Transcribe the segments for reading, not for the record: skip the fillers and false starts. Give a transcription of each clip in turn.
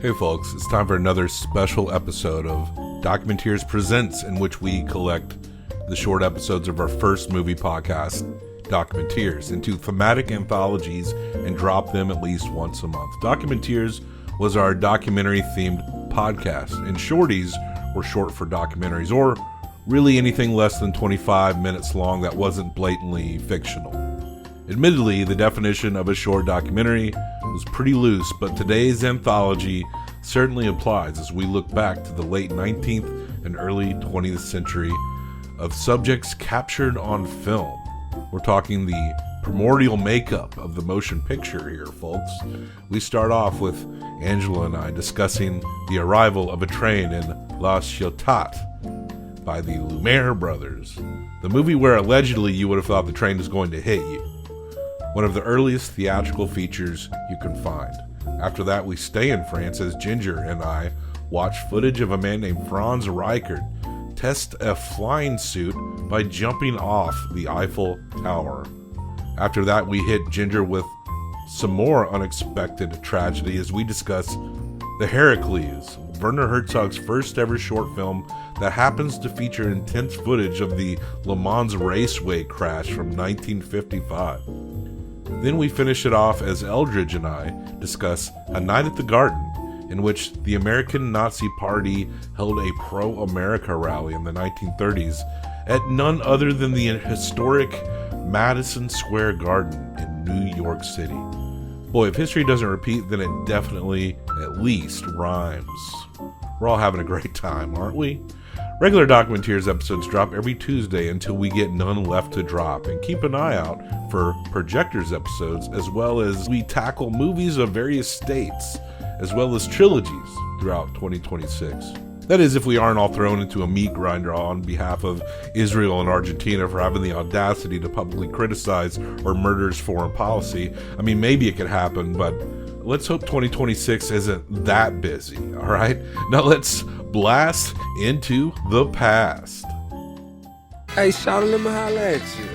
Hey folks, it's time for another special episode of Documenteers Presents, in which we collect the short episodes of our first movie podcast, Documenteers, into thematic anthologies and drop them at least once a month. Documenteers was our documentary-themed podcast, and shorties were short for documentaries, or really anything less than 25 minutes long that wasn't blatantly fictional. Admittedly, the definition of a short documentary was pretty loose, but today's anthology certainly applies as we look back to the late 19th and early 20th century of subjects captured on film. We're talking the primordial makeup of the motion picture here, folks. We start off with Angela and I discussing the arrival of a train in La Ciotat by the Lumiere brothers, the movie where allegedly you would have thought the train was going to hit you. One of the earliest theatrical features you can find. After that, we stay in France as Ginger and I watch footage of a man named Franz Reichelt test a flying suit by jumping off the Eiffel Tower. After that, we hit Ginger with some more unexpected tragedy as we discuss the Herakles, Werner Herzog's first ever short film that happens to feature intense footage of the Le Mans Raceway crash from 1955. Then we finish it off as Eldridge and I discuss A Night at the Garden, in which the American Nazi Party held a pro-America rally in the 1930s at none other than the historic Madison Square Garden in New York City. Boy, if history doesn't repeat, then it definitely at least rhymes. We're all having a great time, aren't we? Regular Documenteers episodes drop every Tuesday until we get none left to drop, and keep an eye out for Projectors episodes, as well as we tackle movies of various states, as well as trilogies throughout 2026. That is, if we aren't all thrown into a meat grinder on behalf of Israel and Argentina for having the audacity to publicly criticize or murder's foreign policy. I mean, maybe it could happen, but let's hope 2026 isn't that busy, all right? Now let's blast into the past. Hey, shawty, let me holler at you.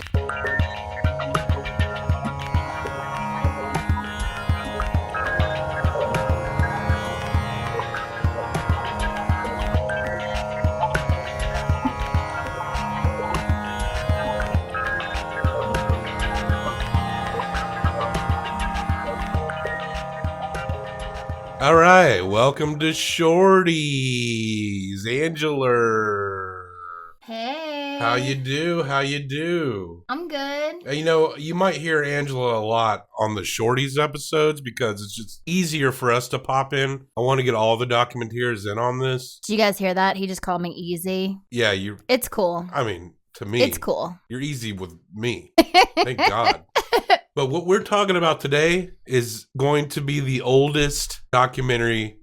All right, welcome to Shorties, Angela. Hey. How you do? I'm good. You know, you might hear Angela a lot on the Shorties episodes because it's just easier for us to pop in. I want to get all the documenteers in on this. Did you guys hear that? He just called me easy. Yeah, It's cool. I mean, to me. It's cool. You're easy with me. Thank God. But what we're talking about today is going to be the oldest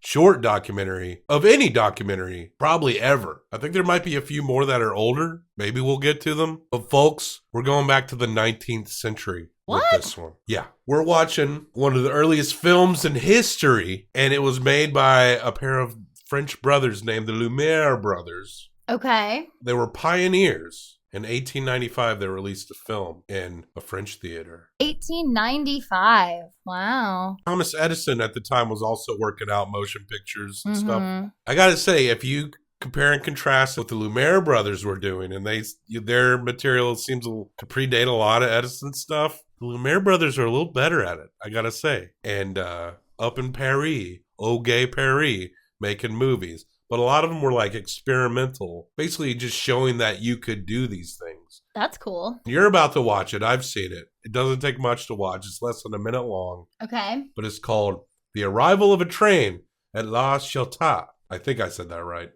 short documentary of any documentary, probably ever. I think there might be a few more that are older. Maybe we'll get to them. But folks, we're going back to the 19th century with this one. Yeah. We're watching one of the earliest films in history, and it was made by a pair of French brothers named the Lumiere brothers. Okay. They were pioneers. In 1895, they released a film in a French theater. 1895. Wow. Thomas Edison at the time was also working out motion pictures and stuff. I gotta say, if you compare and contrast what the Lumiere brothers were doing, and their material seems to predate a lot of Edison stuff, the Lumiere brothers are a little better at it, I gotta say. And up in Paris, au gay Paris, making movies. But a lot of them were like experimental, basically just showing that you could do these things. That's cool. You're about to watch it. I've seen it. It doesn't take much to watch. It's less than a minute long. Okay. But it's called The Arrival of a Train at La Ciotat. I think I said that right.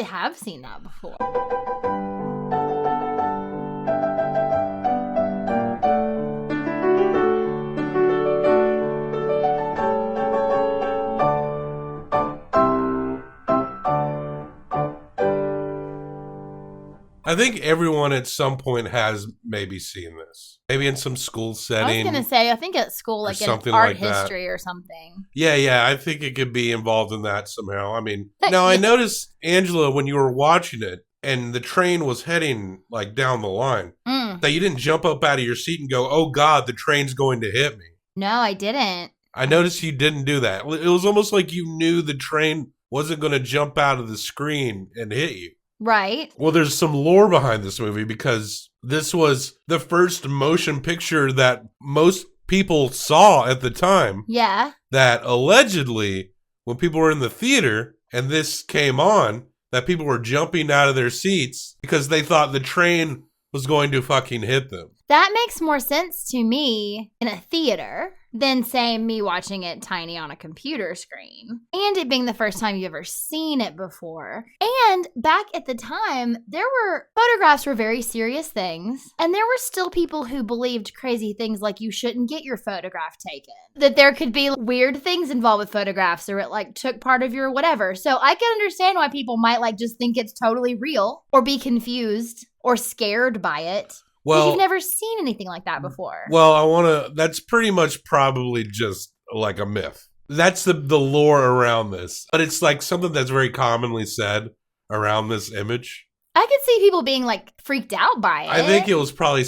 Have seen that before. I think everyone at some point has maybe seen this. Maybe in some school setting. I was going to say, I think at school, like in something art like that. history or something. Yeah, I think it could be involved in that somehow. I mean, now I noticed, Angela, when you were watching it and the train was heading like down the line, that you didn't jump up out of your seat and go, oh God, the train's going to hit me. No, I didn't. I noticed you didn't do that. It was almost like you knew the train wasn't going to jump out of the screen and hit you. Right. Well, there's some lore behind this movie because this was the first motion picture that most people saw at the time. Yeah. That allegedly, when people were in the theater and this came on, that people were jumping out of their seats because they thought the train was going to fucking hit them. That makes more sense to me in a theater than, say, me watching it tiny on a computer screen. And it being the first time you've ever seen it before. And back at the time, photographs were very serious things. And there were still people who believed crazy things like you shouldn't get your photograph taken. That there could be weird things involved with photographs or it like took part of your whatever. So I can understand why people might like just think it's totally real or be confused or scared by it. Well, you've never seen anything like that before. Well, that's pretty much probably just like a myth. That's the lore around this. But it's like something that's very commonly said around this image. I could see people being like freaked out by it. I think it was probably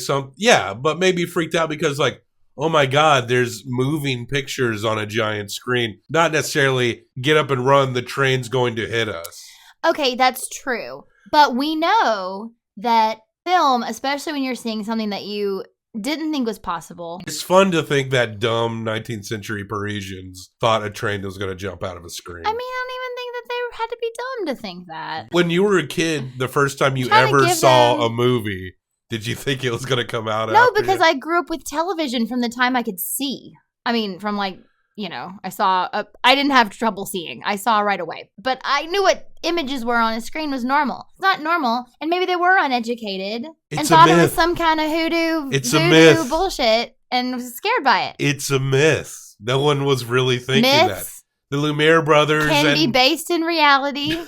but maybe freaked out because like, oh my God, there's moving pictures on a giant screen. Not necessarily get up and run, the train's going to hit us. Okay, that's true. But we know that film, especially when you're seeing something that you didn't think was possible. It's fun to think that dumb 19th century Parisians thought a train was going to jump out of a screen. I mean, I don't even think that they had to be dumb to think that. When you were a kid, the first time you ever saw a movie, did you think it was going to come out? No, because I grew up with television from the time I could see. I mean, from like, I didn't have trouble seeing. I saw right away. But I knew what images were on a screen was normal. It's not normal. And maybe they were uneducated and thought it was some kind of voodoo bullshit and was scared by it. It's a myth. No one was really thinking that. The Lumiere brothers can be based in reality.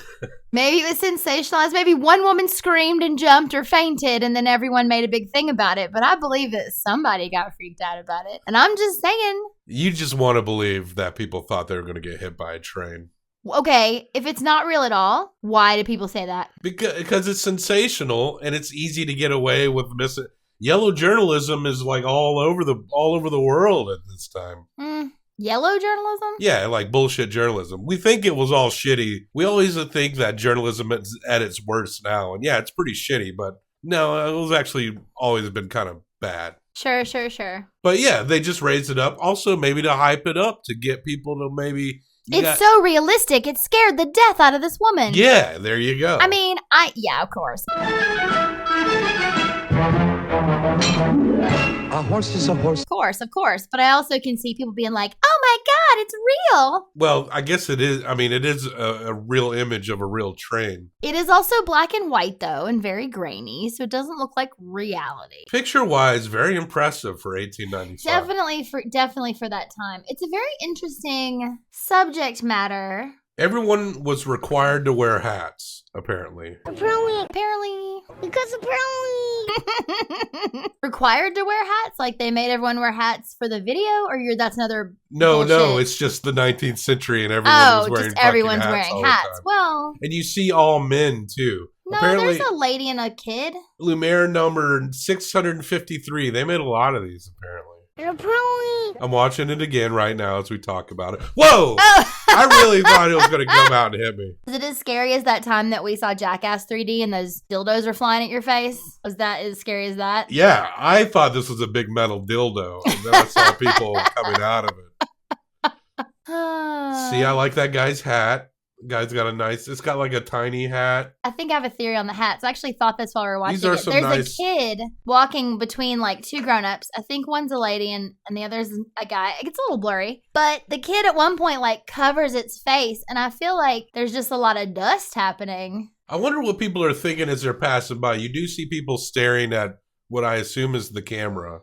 Maybe it was sensationalized. Maybe one woman screamed and jumped or fainted and then everyone made a big thing about it. But I believe that somebody got freaked out about it. And I'm just saying. You just want to believe that people thought they were going to get hit by a train. Okay, if it's not real at all, why do people say that? Because it's sensational and it's easy to get away with missing. Yellow journalism is like all over the world at this time. Yellow journalism? Yeah, like bullshit journalism. We think it was all shitty. We always think that journalism is at its worst now. And yeah, it's pretty shitty, but no, it was actually always been kind of bad. Sure. But yeah, they just raised it up. Also, maybe to hype it up, to get people to maybe... It's so realistic. It scared the death out of this woman. Yeah, there you go. I mean, of course. A horse is a horse. Of course. But I also can see people being like, oh my God, it's real. Well, I guess it is. I mean, it is a real image of a real train. It is also black and white, though, and very grainy, so it doesn't look like reality. Picture-wise, very impressive for 1895. Definitely for that time. It's a very interesting subject matter. Everyone was required to wear hats, apparently. Apparently. Because required to wear hats? Like they made everyone wear hats for the video? Or that's another bullshit? No, it's just the 19th century and everyone's wearing hats. Well. And you see all men, too. No, apparently, there's a lady and a kid. Lumiere number 653. They made a lot of these, apparently. I'm watching it again right now as we talk about it. Whoa! Oh. I really thought it was going to come out and hit me. Is it as scary as that time that we saw Jackass 3D and those dildos were flying at your face? Was that as scary as that? Yeah, I thought this was a big metal dildo. And then I saw people coming out of it. See, I like that guy's hat. Guy's got it's got like a tiny hat. I think I have a theory on the hats. I actually thought this while we were watching There's a kid walking between like two grown-ups. I think one's a lady and the other's a guy. It gets a little blurry. But the kid at one point like covers its face. And I feel like there's just a lot of dust happening. I wonder what people are thinking as they're passing by. You do see people staring at what I assume is the camera.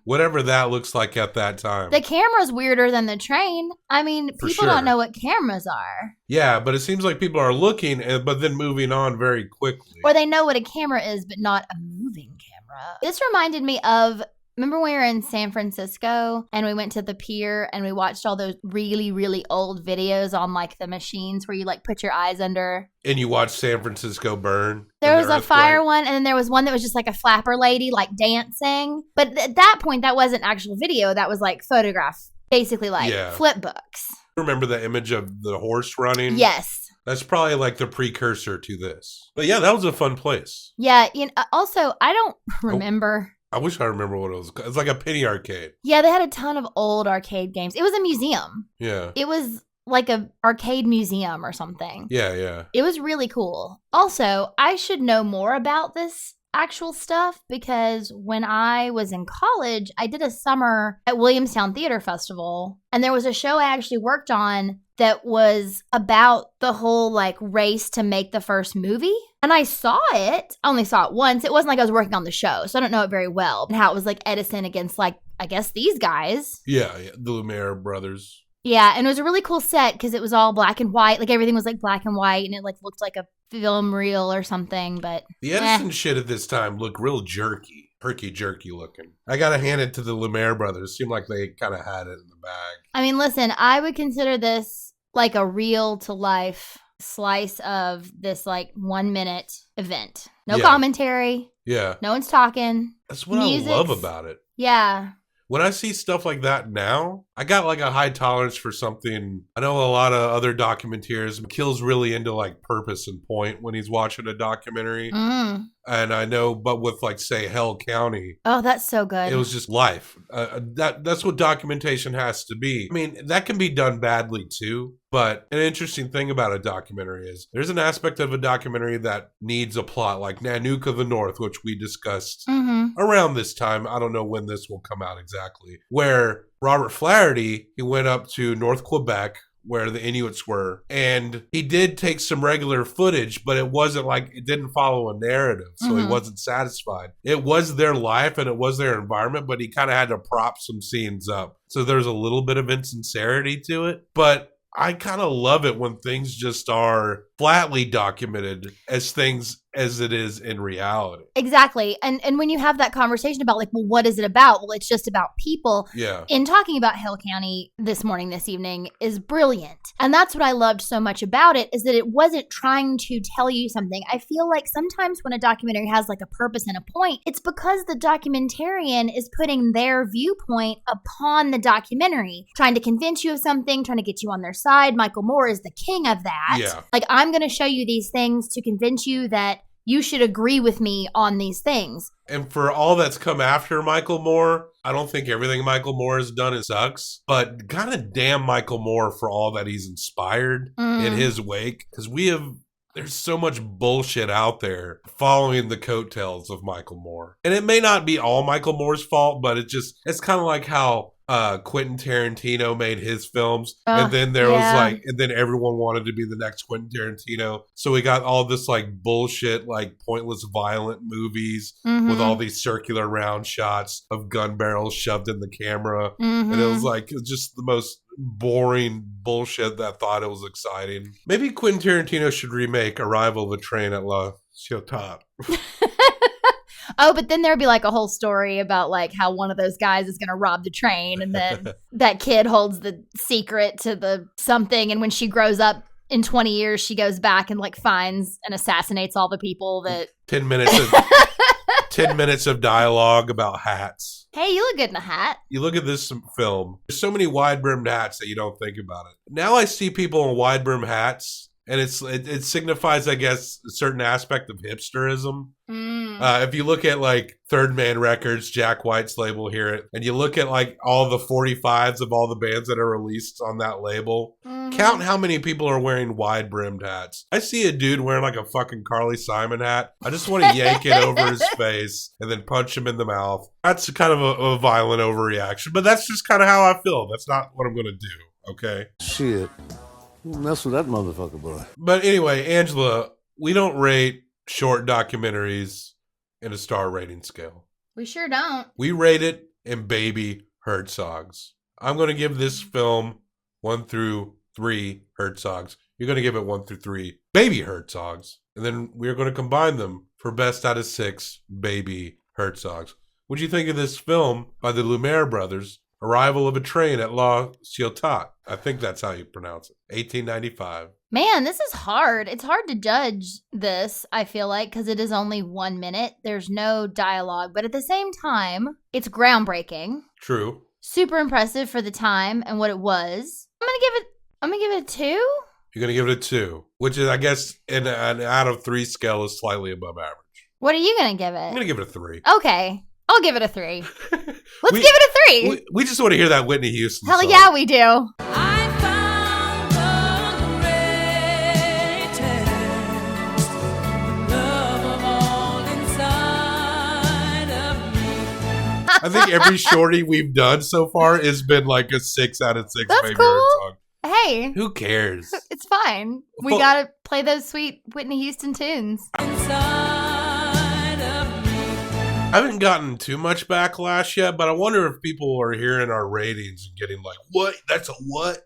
Whatever that looks like at that time. The camera's weirder than the train. I mean, For people sure. don't know what cameras are. Yeah, but it seems like people are looking, but then moving on very quickly. Or they know what a camera is, but not a moving camera. This reminded me of, remember when we were in San Francisco and we went to the pier and we watched all those really, really old videos on like the machines where you like put your eyes under? And you watch San Francisco burn. There in was the a fire earthquake. one, and then there was one that was just like a flapper lady like dancing. But at that point, that wasn't actual video. That was like photograph, basically like flip books. Remember the image of the horse running? Yes. That's probably like the precursor to this. But yeah, that was a fun place. Yeah. Also, I don't remember. I wish I remember what it was. It's like a penny arcade. Yeah, they had a ton of old arcade games. It was a museum. Yeah. It was like a arcade museum or something. Yeah. It was really cool. Also, I should know more about this actual stuff because when I was in college, I did a summer at Williamstown Theater Festival, and there was a show I actually worked on that was about the whole like race to make the first movie. And I saw it. I only saw it once. It wasn't like I was working on the show, so I don't know it very well. And how it was like Edison against like, I guess these guys. Yeah, the Lumiere brothers. Yeah, and it was a really cool set because it was all black and white. Like everything was like black and white, and it like looked like a film reel or something. But the Edison shit at this time looked real jerky. Herky-jerky looking. I gotta hand it to the Lumiere brothers. Seemed like they kind of had it in the bag. I mean, listen, I would consider this like a real-to-life slice of this like 1 minute event. No commentary. Yeah. No one's talking. That's what I love about it. Yeah. When I see stuff like that now, I got like a high tolerance for something. I know a lot of other documenteers, Kill's really into like purpose and point when he's watching a documentary. And I know, but with like, say, Hell County. Oh, that's so good. It was just life. That's what documentation has to be. I mean, that can be done badly too. But an interesting thing about a documentary is there's an aspect of a documentary that needs a plot, like Nanook of the North, which we discussed around this time. I don't know when this will come out exactly. Where Robert Flaherty, he went up to North Quebec, where the Inuits were, and he did take some regular footage, but it wasn't like, it didn't follow a narrative, so he wasn't satisfied. It was their life and it was their environment, but he kind of had to prop some scenes up. So there's a little bit of insincerity to it, but I kind of love it when things just are flatly documented as things as it is in reality. Exactly. And when you have that conversation about like, well, what is it about? Well, it's just about people. Yeah. In talking about Hell County this evening is brilliant. And that's what I loved so much about it, is that it wasn't trying to tell you something. I feel like sometimes when a documentary has like a purpose and a point, it's because the documentarian is putting their viewpoint upon the documentary, trying to convince you of something, trying to get you on their side. Michael Moore is the king of that. Yeah. Like, I'm going to show you these things to convince you that you should agree with me on these things. And for all that's come after Michael Moore, I don't think everything Michael Moore has done sucks, but kind of damn Michael Moore for all that he's inspired in his wake. Because there's so much bullshit out there following the coattails of Michael Moore. And it may not be all Michael Moore's fault, but it's kind of like how Quentin Tarantino made his films, and then there was like, and then everyone wanted to be the next Quentin Tarantino. So we got all this like bullshit, like pointless violent movies with all these circular round shots of gun barrels shoved in the camera. And it was like, just the most boring bullshit that thought it was exciting. Maybe Quentin Tarantino should remake Arrival of a Train at La Ciotat. Oh, but then there'd be like a whole story about like how one of those guys is going to rob the train, and then that kid holds the secret to the something, and when she grows up in 20 years, she goes back and like finds and assassinates all the people that 10 minutes of dialogue about hats. Hey, you look good in a hat. You look at this film, there's so many wide-brimmed hats that you don't think about it. Now I see people in wide-brimmed hats, and it signifies, I guess, a certain aspect of hipsterism. If you look at like Third Man Records, Jack White's label here, and you look at like all the 45s of all the bands that are released on that label, count how many people are wearing wide-brimmed hats. I see a dude wearing like a fucking Carly Simon hat. I just want to yank it over his face and then punch him in the mouth. That's kind of a violent overreaction, but that's just kind of how I feel. That's not what I'm going to do, okay? Shit. Don't mess with that motherfucker, boy. But anyway, Angela, we don't rate short documentaries in a star rating scale. We sure don't. We rate it and baby Herzogs. I'm going to give this film 1 through 3 Herzogs. You're going to give it 1 through 3 baby Herzogs. And then we're going to combine them for best out of 6 baby Herzogs. What do you think of this film by the Lumiere brothers, Arrival of a Train at La Ciotat? I think that's how you pronounce it. 1895. Man, this is hard. It's hard to judge this, I feel like, because it is only 1 minute. There's no dialogue. But at the same time, it's groundbreaking. True. Super impressive for the time and what it was. I'm gonna give it a 2. You're going to give it a 2, which is, I guess, in an out of 3 scale is slightly above average. What are you gonna give it? I'm going to give it a 3. Okay. I'll give it a 3. Let's give it a 3. We just want to hear that Whitney Houston Hell song. yeah, we do. I found the greatest love of all inside of me. I think every shorty we've done so far has been like a 6 out of 6 That's baby cool. Herzog. Hey, Who cares? it's fine. We gotta play those sweet Whitney Houston tunes. Inside of me. I haven't gotten too much backlash yet, but I wonder if people are hearing our ratings and getting like, what? That's a what?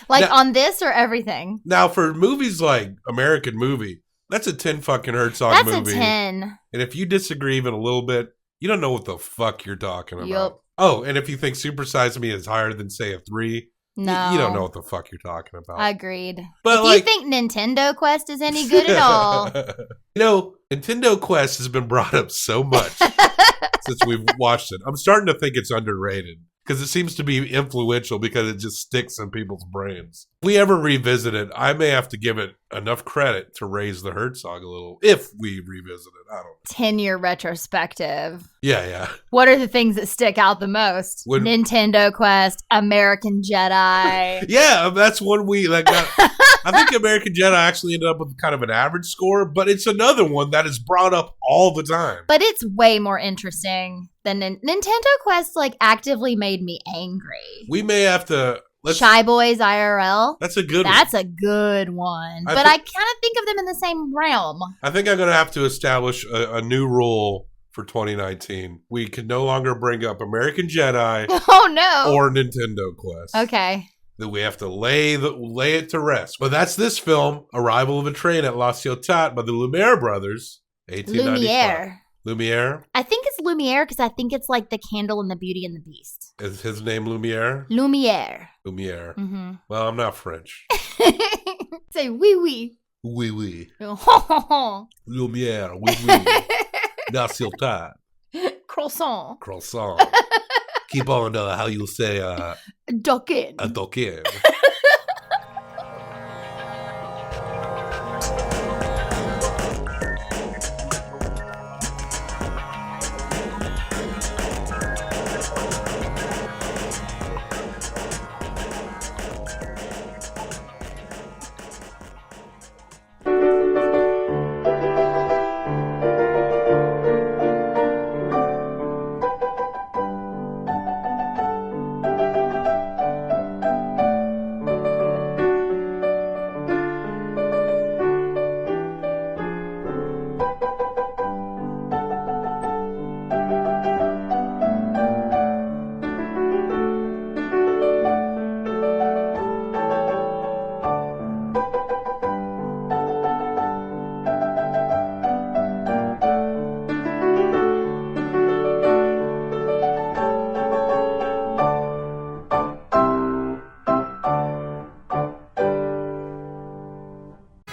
Like Now- on this or everything? Now, for movies like American Movie, that's a 10 fucking Herzog That's movie. a 10. And if you disagree even a little bit, you don't know what the fuck you're talking about. Yup. Oh, and if you think Super Size Me is higher than, say, a 3, No. you don't know what the fuck you're talking about. Agreed. But if like, you think Nintendo Quest is any good at all, You know, Nintendo Quest has been brought up so much since we've watched it. I'm starting to think it's underrated because it seems to be influential because it just sticks in people's brains. If we ever revisit it, I may have to give it enough credit to raise the Herzog a little if we revisit it. I don't know. 10-year retrospective. Yeah. What are the things that stick out the most? Nintendo Quest, American Jedi. Yeah, that's one we like. I think American Jedi actually ended up with kind of an average score, but it's another one that is brought up all the time. But it's way more interesting than Nintendo Quest. Like actively made me angry. We may have to. Shy Boys IRL. That's a good one. That's a good one. But I kind of think of them in the same realm. I think I'm going to have to establish a new rule for 2019. We can no longer bring up American Jedi Oh no. or Nintendo Quest. Okay. That we have to lay it to rest. But that's this film, Arrival of a Train at La Ciotat by the Lumiere brothers, 1895. Lumiere? I think it's Lumiere because I think it's like the candle in the Beauty and the Beast. Is his name Lumiere? Lumiere. Lumiere. Mm-hmm. Well, I'm not French. Say oui oui. Oui, oui. Croissant. Lumiere, oui, oui. La Ciotat. Croissant. Croissant. Keep on how you say Duckin. a token.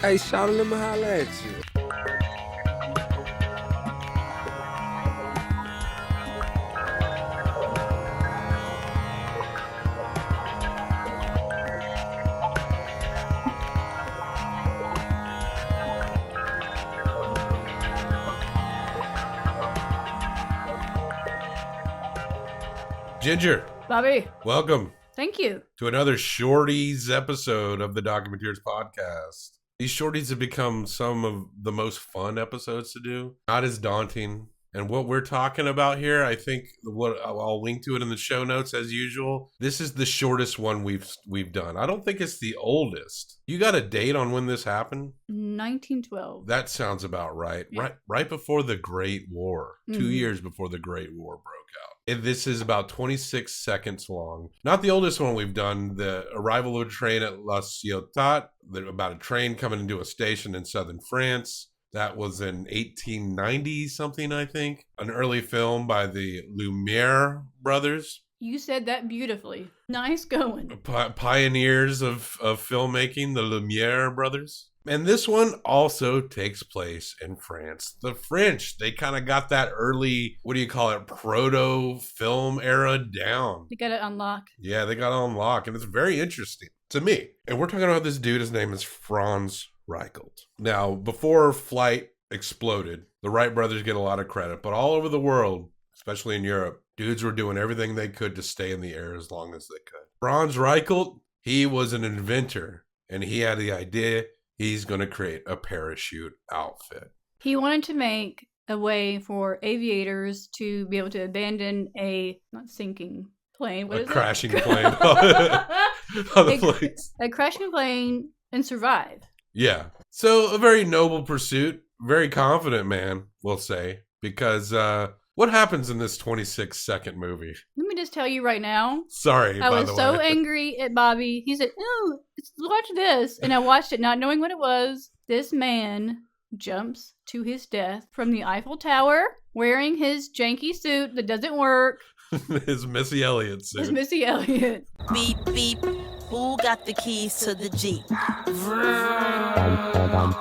Hey, shout, let me holler at you. Ginger, Bobby, welcome thank you. to another Shorties episode of the Documenteers podcast. These Shorties have become some of the most fun episodes to do, not as daunting. And what we're talking about here, I think what I'll link to it in the show notes as usual. This is the shortest one we've done. I don't think it's the oldest. You got a date on when this happened? 1912. That sounds about right. Yeah. Right before the Great War. 2 Mhm. years before the Great War broke out. This is about 26 seconds long. Not the oldest one we've done. The arrival of a train at La Ciotat, about a train coming into a station in southern France. That was in 1890 something, I think. An early film by the Lumiere brothers. You said that beautifully. Nice going. Pioneers of filmmaking, the Lumiere brothers. And this one also takes place in France. The French, they kind of got that early, what do you call it, proto-film era down. You gotta unlock. Yeah, they got to unlock, and it's very interesting to me. And we're talking about this dude, his name is Franz Reichelt. Now, before flight exploded, the Wright brothers get a lot of credit, but all over the world, especially in Europe, dudes were doing everything they could to stay in the air as long as they could. Franz Reichelt, he was an inventor, and he had the idea he's going to create a parachute outfit. He wanted to make a way for aviators to be able to abandon a not sinking plane. What A is crashing it? plane on the planes. A crashing plane and survive. Yeah. So a very noble pursuit. Very confident man, we'll say. Because what happens in this 26-second movie? Let me just tell you right now. Sorry, I by was the so way. angry at Bobby. He said, "Oh, watch this," and I watched it, not knowing what it was. This man jumps to his death from the Eiffel Tower, wearing his janky suit that doesn't work. His Missy Elliott suit. His Missy Elliott. Beep, beep. Who got the keys to the Jeep?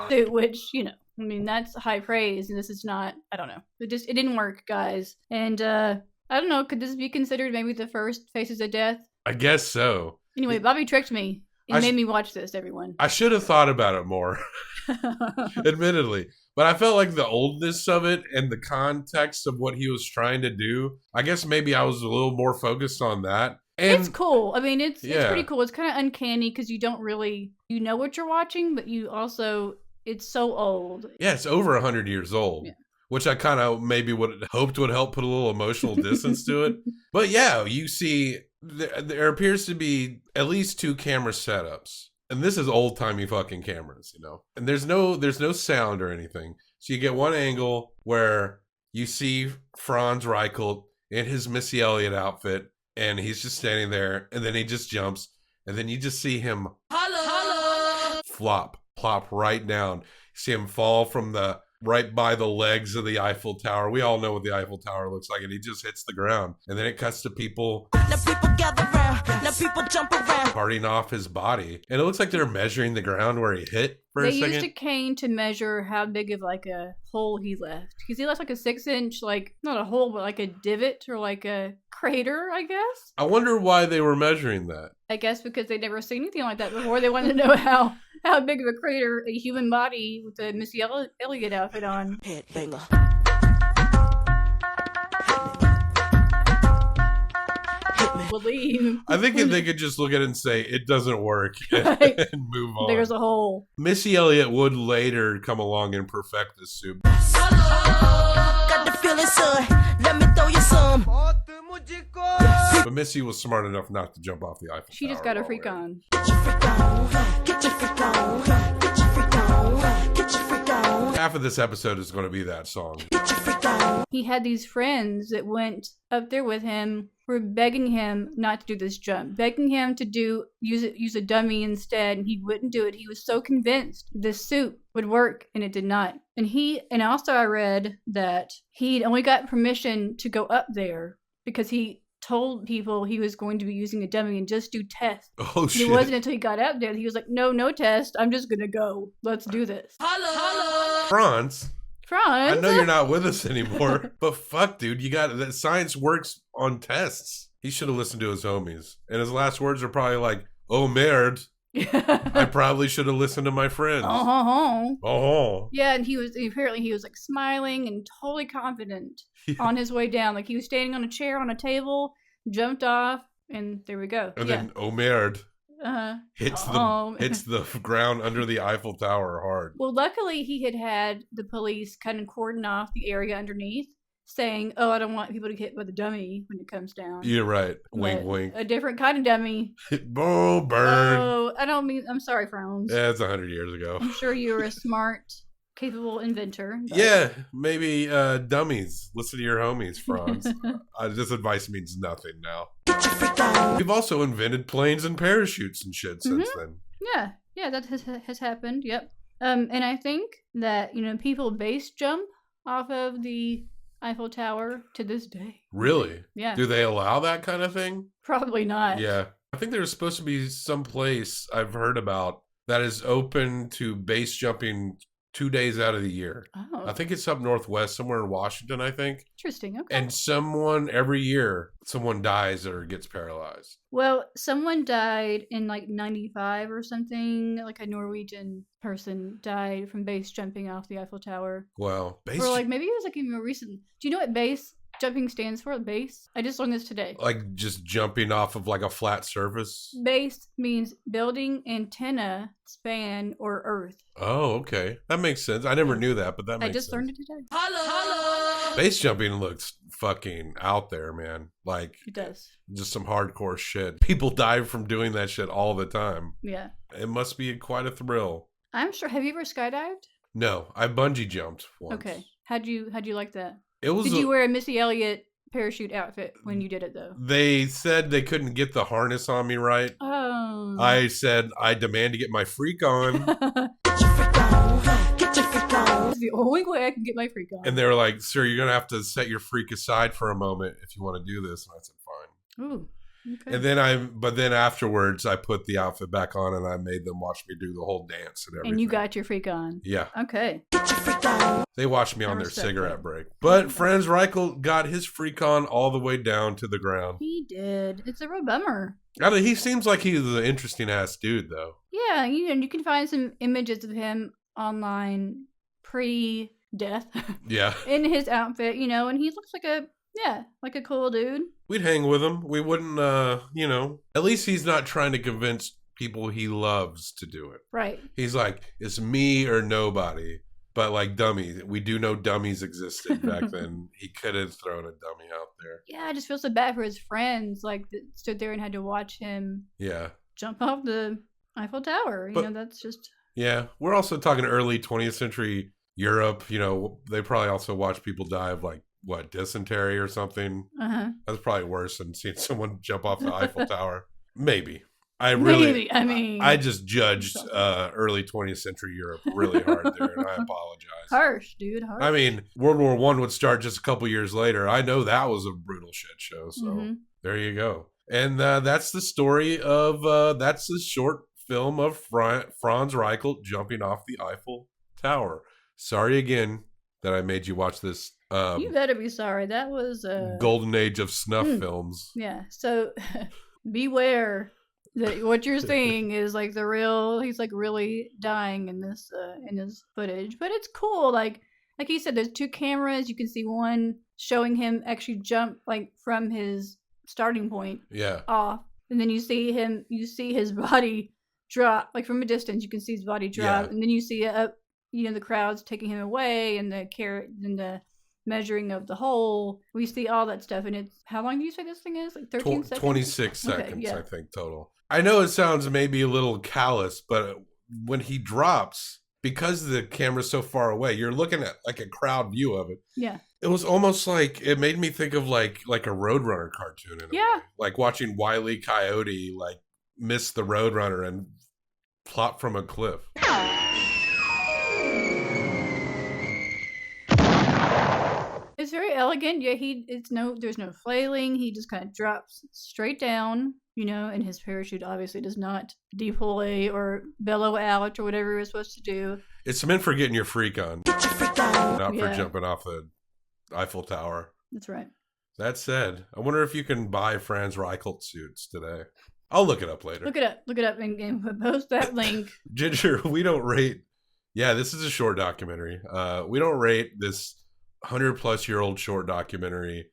Suit, which, you know, I mean, that's high praise, and this is not. I don't know. It didn't work, guys. And I don't know. Could this be considered maybe the first Faces of Death? I guess so. Anyway, Bobby tricked me. He made me watch this, everyone. I should have thought about it more, admittedly. But I felt like the oldness of it and the context of what he was trying to do, I guess maybe I was a little more focused on that. And It's cool. I mean, it's Yeah. pretty cool. It's kind of uncanny because you don't really, you know what you're watching, but you also, it's so old. yeah, it's over 100 years old, Yeah. which I kind of maybe would hoped would help put a little emotional distance to it. But yeah, you see, there appears to be at least 2 camera setups. And this is old-timey fucking cameras, you know. And there's no sound or anything. So you get one angle where you see Franz Reichelt in his Missy Elliott outfit, and he's just standing there, and then he just jumps, and then you just see him plop right down. You see him fall from right by the legs of the Eiffel Tower. We all know what the Eiffel Tower looks like, and he just hits the ground. And then it cuts to people Now people gather round. Now people jump around. parting off his body. And it looks like they're measuring the ground where he hit for They a second. used a cane to measure how big of like a hole he left. Because he left like a 6-inch, like, not a hole, but like a divot or like a crater, I guess. I wonder why they were measuring that. I guess because they'd never seen anything like that before. They wanted to know how big of a crater a human body with a Missy Elliott outfit on. Headbanger. Will leave. I think if they could just look at it and say, it doesn't work, and, Right. and move on. There's a hole. Missy Elliott would later come along and perfect this suit. Got the feeling, son. Let me throw you some. But Missy was smart enough not to jump off the Eiffel She Tower just got her freak already. on. Get your freak on. Get your freak on. Get your freak on. Get your freak on. Half of this episode is going to be that song. Get your freak on. He had these friends that went up there with him, were begging him not to do this jump, begging him to use a dummy instead, and he wouldn't do it. He was so convinced this suit would work, and it did not. And also I read that he'd only got permission to go up there because he told people he was going to be using a dummy and just do tests. Oh, And shit. it wasn't until he got up there that he was like, no test. I'm just gonna go. Let's do this. Franz, Franz. I know you're not with us anymore, but fuck, dude, you got that. Science works on tests. He should have listened to his homies, and his last words are probably like, "Oh merde, I probably should have listened to my friends." Oh, Yeah, and he was like smiling and totally confident on his way down. Like he was standing on a chair on a table, jumped off, and there we go. and yeah. then oh merde hits Oh. the ground under the Eiffel Tower hard. Well, luckily he had the police kind of cordon off the area underneath, saying, "Oh, I don't want people to get hit by the dummy when it comes down." You're right. Wink, But wink. A different kind of dummy. Burn. Oh, I don't mean. I'm sorry, Franz. Yeah, it's 100 years ago. I'm sure you were a smart capable inventor. But... Yeah, maybe dummies. Listen to your homies, Franz. This advice means nothing now. We've also invented planes and parachutes and shit since then. Yeah, that has happened. Yep. And I think that people base jump off of the Eiffel Tower to this day. Really? Yeah. Do they allow that kind of thing? Probably not. Yeah. I think there's supposed to be some place I've heard about that is open to base jumping 2 days out of the year. Oh. I think it's up northwest, somewhere in Washington, I think. Interesting. Okay. And every year, someone dies or gets paralyzed. Well, someone died in like 95 or something. Like a Norwegian person died from base jumping off the Eiffel Tower. Well, base... Or like maybe it was like even more recent. Do you know what base jumping stands for? Base? I just learned this today. Like just jumping off of like a flat surface? Base means building, antenna, span, or earth. Oh, okay. That makes sense. I never knew that, but that makes sense. I just learned it today. Holla! Base jumping looks fucking out there, man. Like, It does. just some hardcore shit. People die from doing that shit all the time. Yeah. It must be quite a thrill. I'm sure. Have you ever skydived? No, I bungee jumped once. Okay. How'd you like that? It was. Did you wear a Missy Elliott parachute outfit when you did it though? They said they couldn't get the harness on me right. Oh. I said I demand to get my freak on, It's the only way I can get my freak on. and they were like, "Sir, you're gonna have to set your freak aside for a moment if you want to do this." And I said, "Fine." Ooh. Okay. And then afterwards, I put the outfit back on and I made them watch me do the whole dance and everything. And you got your freak on. Yeah. Okay. They watched me I on their respect cigarette that. break. But Franz Reichelt got his freak on all the way down to the ground. He did. It's a real bummer. He seems like he's an interesting ass dude, though. Yeah, you can find some images of him online pre-death Yeah. in his outfit, and he looks like a cool dude. We'd hang with him. We wouldn't, at least he's not trying to convince people he loves to do it. Right. He's like, it's me or nobody. But like dummies, we do know dummies existed back then. He could have thrown a dummy out there. Yeah, I just feel so bad for his friends, like that stood there and had to watch him Yeah. jump off the Eiffel Tower. But- That's just Yeah. We're also talking early 20th century Europe. They probably also watch people die of like, dysentery or something. That's probably worse than seeing someone jump off the Eiffel Tower. Maybe. I just judged early 20th century Europe really hard there, and I apologize. harsh, dude. Harsh. I mean, World War I would start just a couple years later. I know that was a brutal shit show, so there you go. And that's the story of, that's the short film of Franz Reichelt jumping off the Eiffel Tower. Sorry again that I made you watch this you better be sorry. That was golden age of snuff films. Yeah. So beware that what you're seeing is like he's like really dying in this footage. But it's cool. Like you said, there's two cameras. You can see one showing him actually jump like from his starting point off. And then you see his body drop, like from a distance, you can see his body drop. And then you see the crowds taking him away and the measuring of the hole. We see all that stuff, and it's, how long do you say this thing is? Like 13 seconds? 26 seconds, Okay, yeah. I think, total. I know it sounds maybe a little callous, but when he drops, because the camera's so far away, you're looking at like a crowd view of it. Yeah. It was almost like, it made me think of like a Roadrunner cartoon in a way. Like watching Wile E. Coyote like miss the Roadrunner and plop from a cliff. It's very elegant. Yeah, there's no flailing. He just kind of drops straight down, and his parachute obviously does not deploy or bellow out or whatever it was supposed to do. It's meant for getting your freak on, not for jumping off the Eiffel Tower. That's right. That said, I wonder if you can buy Franz Reichelt suits today. I'll look it up later. Look it up and post that link. Ginger, we don't rate. Yeah, this is a short documentary. We don't rate this 100-plus-year-old short documentary,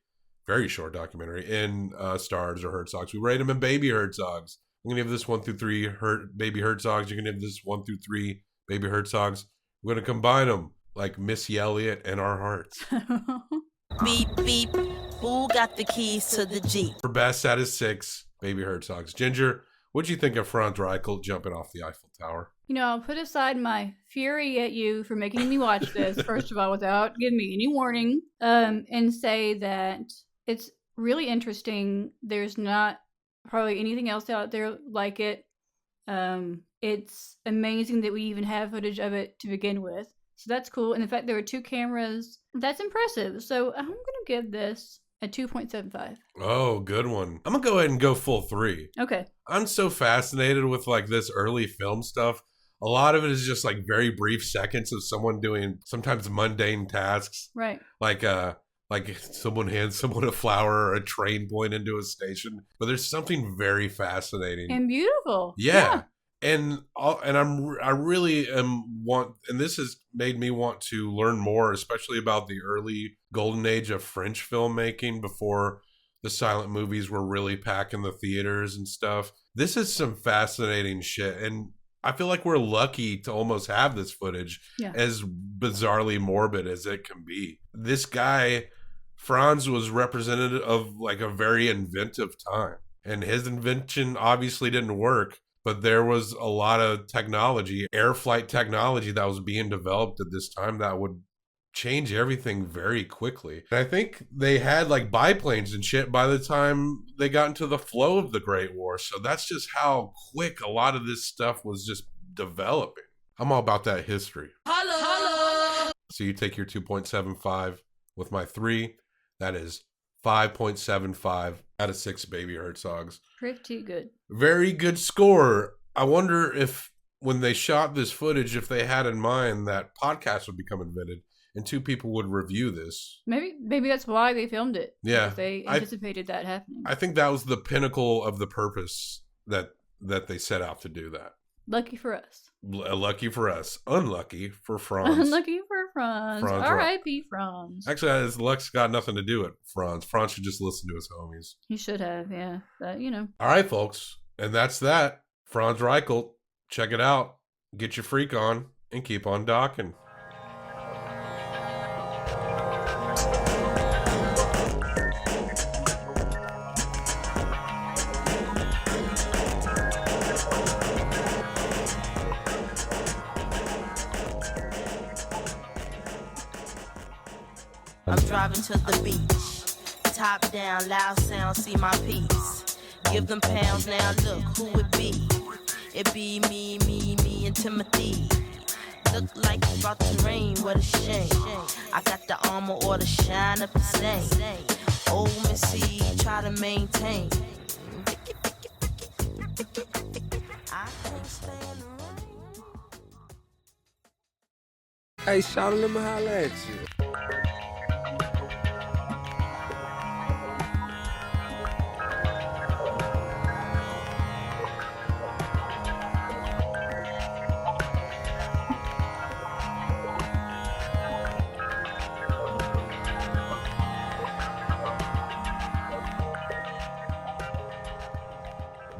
very short documentary, in stars or Herzogs. We rate them in baby Herzogs. I'm going to give this 1 through 3 baby Herzogs. You're going to give this 1 through 3 baby Herzogs. We're going to combine them like Missy Elliott and our hearts. Beep, beep. Who got the keys to the Jeep? For best, that is 6 baby Herzogs. Ginger, what'd you think of Franz Reichelt jumping off the Eiffel Tower? I'll put aside my fury at you for making me watch this, first of all, without giving me any warning, and say that it's really interesting. There's not probably anything else out there like it. It's amazing that we even have footage of it to begin with. So that's cool. And the fact there were 2 cameras, that's impressive. So I'm going to give this a 2.75. Oh, good one. I'm going to go ahead and go full 3. Okay. I'm so fascinated with like this early film stuff. A lot of it is just like very brief seconds of someone doing sometimes mundane tasks. Right. Like someone hands someone a flower or a train going into a station. But there's something very fascinating. And beautiful. Yeah. And I really and this has made me want to learn more, especially about the early golden age of French filmmaking before the silent movies were really packing the theaters and stuff. This is some fascinating shit, and I feel like we're lucky to almost have this footage, as bizarrely morbid as it can be. This guy, Franz, was representative of like a very inventive time, and his invention obviously didn't work. But there was a lot of technology, air flight technology that was being developed at this time that would change everything very quickly. And I think they had like biplanes and shit by the time they got into the flow of the Great War. So that's just how quick a lot of this stuff was just developing. I'm all about that history. Holla. So you take your 2.75 with my 3. That is 5.75 out of 6 baby Herzogs. Pretty good. Very good score. I wonder if when they shot this footage, if they had in mind that podcasts would become invented and 2 people would review this. Maybe that's why they filmed it. Yeah. They anticipated that happening. I think that was the pinnacle of the purpose that they set out to do that. Lucky for us. Lucky for us. Unlucky for Franz. Unlucky for Franz. R.I.P. Franz. Actually, his luck's got nothing to do with Franz. Franz should just listen to his homies. He should have, yeah. But, All right, folks. And that's that. Franz Reichelt. Check it out. Get your freak on and keep on docking. I'm driving to the beach. Top down, loud sound, see my piece. Give them pounds now, look who it be. It be me, and Timothy. Look like it's about to rain, what a shame. I got the armor or the shine up the same. Old Missy, try to maintain. I can't stand the rain. Hey, shout out, let me holla at you.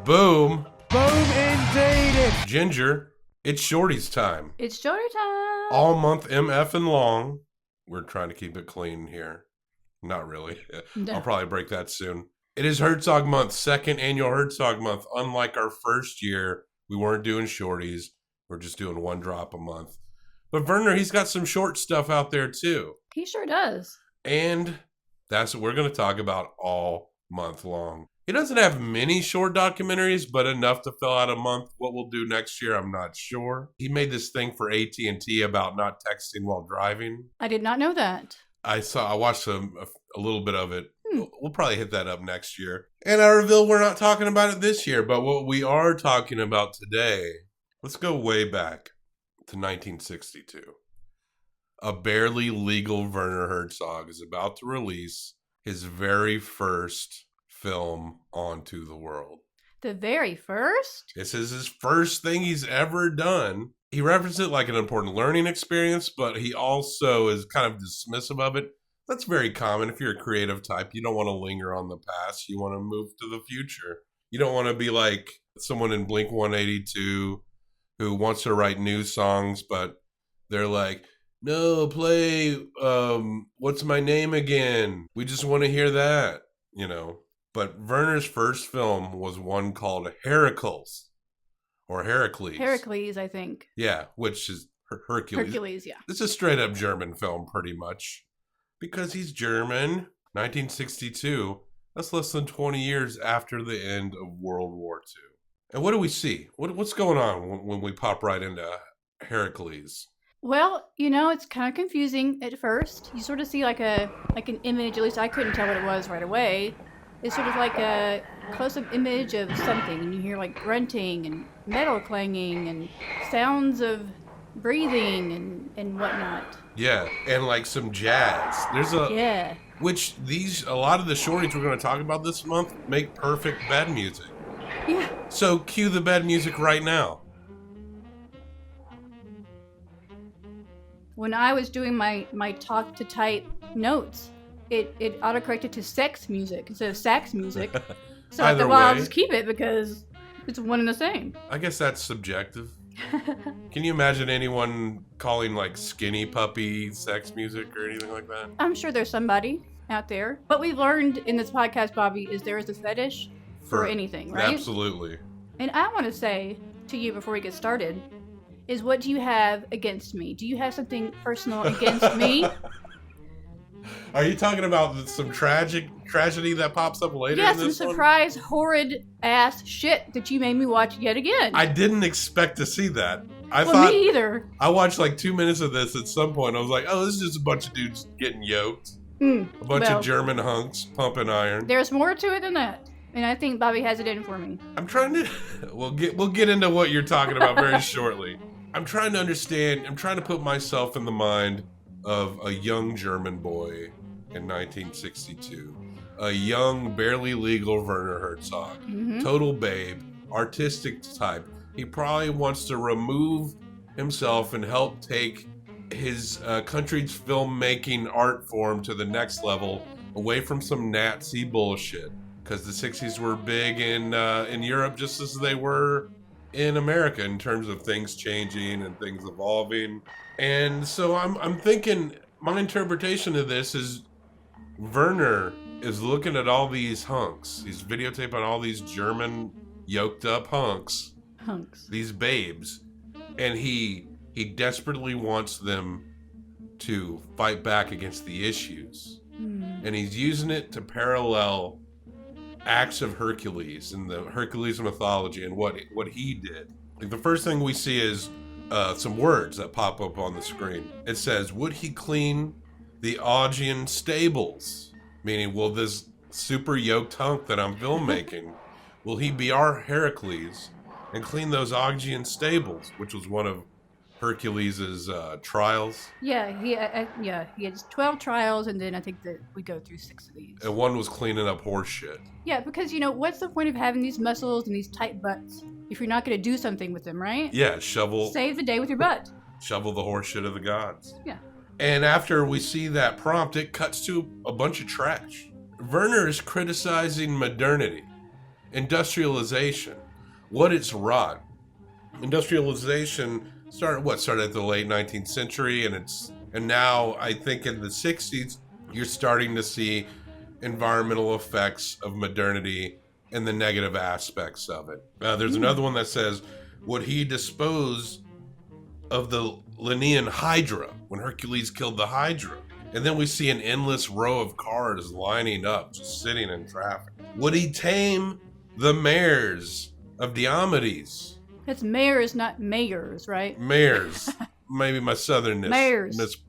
Boom. Boom indeed. Ginger, it's Shorty's time. it's Shorty time. All month MF and long. We're trying to keep it clean here. Not really. No. I'll probably break that soon. It is Herzog month, 2nd annual Herzog month. Unlike our first year, we weren't doing shorties. We're just doing 1 drop a month. But Werner, he's got some short stuff out there too. He sure does. And that's what we're going to talk about all month long. He doesn't have many short documentaries, but enough to fill out a month. What we'll do next year, I'm not sure. He made this thing for AT&T about not texting while driving. I did not know that. I watched a little bit of it. We'll probably hit that up next year. And I reveal we're not talking about it this year, but what we are talking about today, let's go way back to 1962. A barely legal Werner Herzog is about to release his very first film onto the world. The very first? This is his first thing he's ever done. He referenced it like an important learning experience, but he also is kind of dismissive of it. That's very common. If you're a creative type, you don't want to linger on the past. You want to move to the future. You don't want to be like someone in Blink 182 who wants to write new songs, but they're like, no, play What's My Name Again? We just want to hear that, But Werner's first film was one called Herakles, Or Herakles. Herakles, I think. Yeah, which is Hercules. Hercules, yeah. It's a straight up German film, pretty much. Because he's German. 1962. That's less than 20 years after the end of World War II. And what do we see? What's going on when we pop right into Herakles? Well, it's kind of confusing at first. You sort of see like an image, at least I couldn't tell what it was right away. It's sort of like a close-up image of something, and you hear like grunting and metal clanging and sounds of breathing and whatnot. Yeah, and like some jazz. Which a lot of the shorties we're going to talk about this month make perfect bed music. Yeah. So cue the bed music right now. When I was doing my talk to type notes, it autocorrected to sex music instead of sax music. So I thought, I'll just keep it because it's one and the same. I guess that's subjective. Can you imagine anyone calling like skinny puppy sex music or anything like that? I'm sure there's somebody out there. What we've learned in this podcast, Bobby, is there is a fetish for anything, right? Absolutely. And I want to say to you before we get started, is what do you have against me? Do you have something personal against me? Are you talking about some tragedy that pops up later in this some surprise, horrid ass shit that you made me watch yet again. I didn't expect to see that. Me either. I watched like 2 minutes of this at some point. I was like, oh, this is just a bunch of dudes getting yoked. A bunch of German hunks pumping iron. There's more to it than that. And I think Bobby has it in for me. I'm trying to... We'll get into what you're talking about very shortly. I'm trying to understand. I'm trying to put myself in the mind of a young German boy in 1962. A young, barely legal Werner Herzog. Mm-hmm. Total babe. Artistic type. He probably wants to remove himself and help take his country's filmmaking art form to the next level, away from some Nazi bullshit. Because the 60s were big in Europe just as they were in America in terms of things changing and things evolving. And so I'm thinking my interpretation of this is Werner is looking at all these hunks. He's videotaping all these German yoked up hunks. These babes. And he desperately wants them to fight back against the issues. And he's using it to parallel acts of Hercules and the Hercules mythology and what he did. Like the first thing we see is some words that pop up on the screen. It says, would he clean the Augean stables? Meaning, will this super yoked hunk that I'm filmmaking, will he be our Herakles and clean those Augean stables, which was one of Hercules' trials? Yeah, he had 12 trials, and then I think that we go through 6 of these. And one was cleaning up horse shit. Yeah, because, what's the point of having these muscles and these tight butts if you're not going to do something with them, right? Yeah, save the day with your butt. Shovel the horse shit of the gods. Yeah. And after we see that prompt, it cuts to a bunch of trash. Werner is criticizing modernity, industrialization, what it's wrought. Industrialization started at the late 19th century, and now I think in the 60s you're starting to see environmental effects of modernity and the negative aspects of it. There's another one that says, would he dispose of the Linnean Hydra when Hercules killed the Hydra? And then we see an endless row of cars lining up, just sitting in traffic. Would he tame the mares of Diomedes? It's mayors, not mayors, right? Mayors. Maybe my southernness.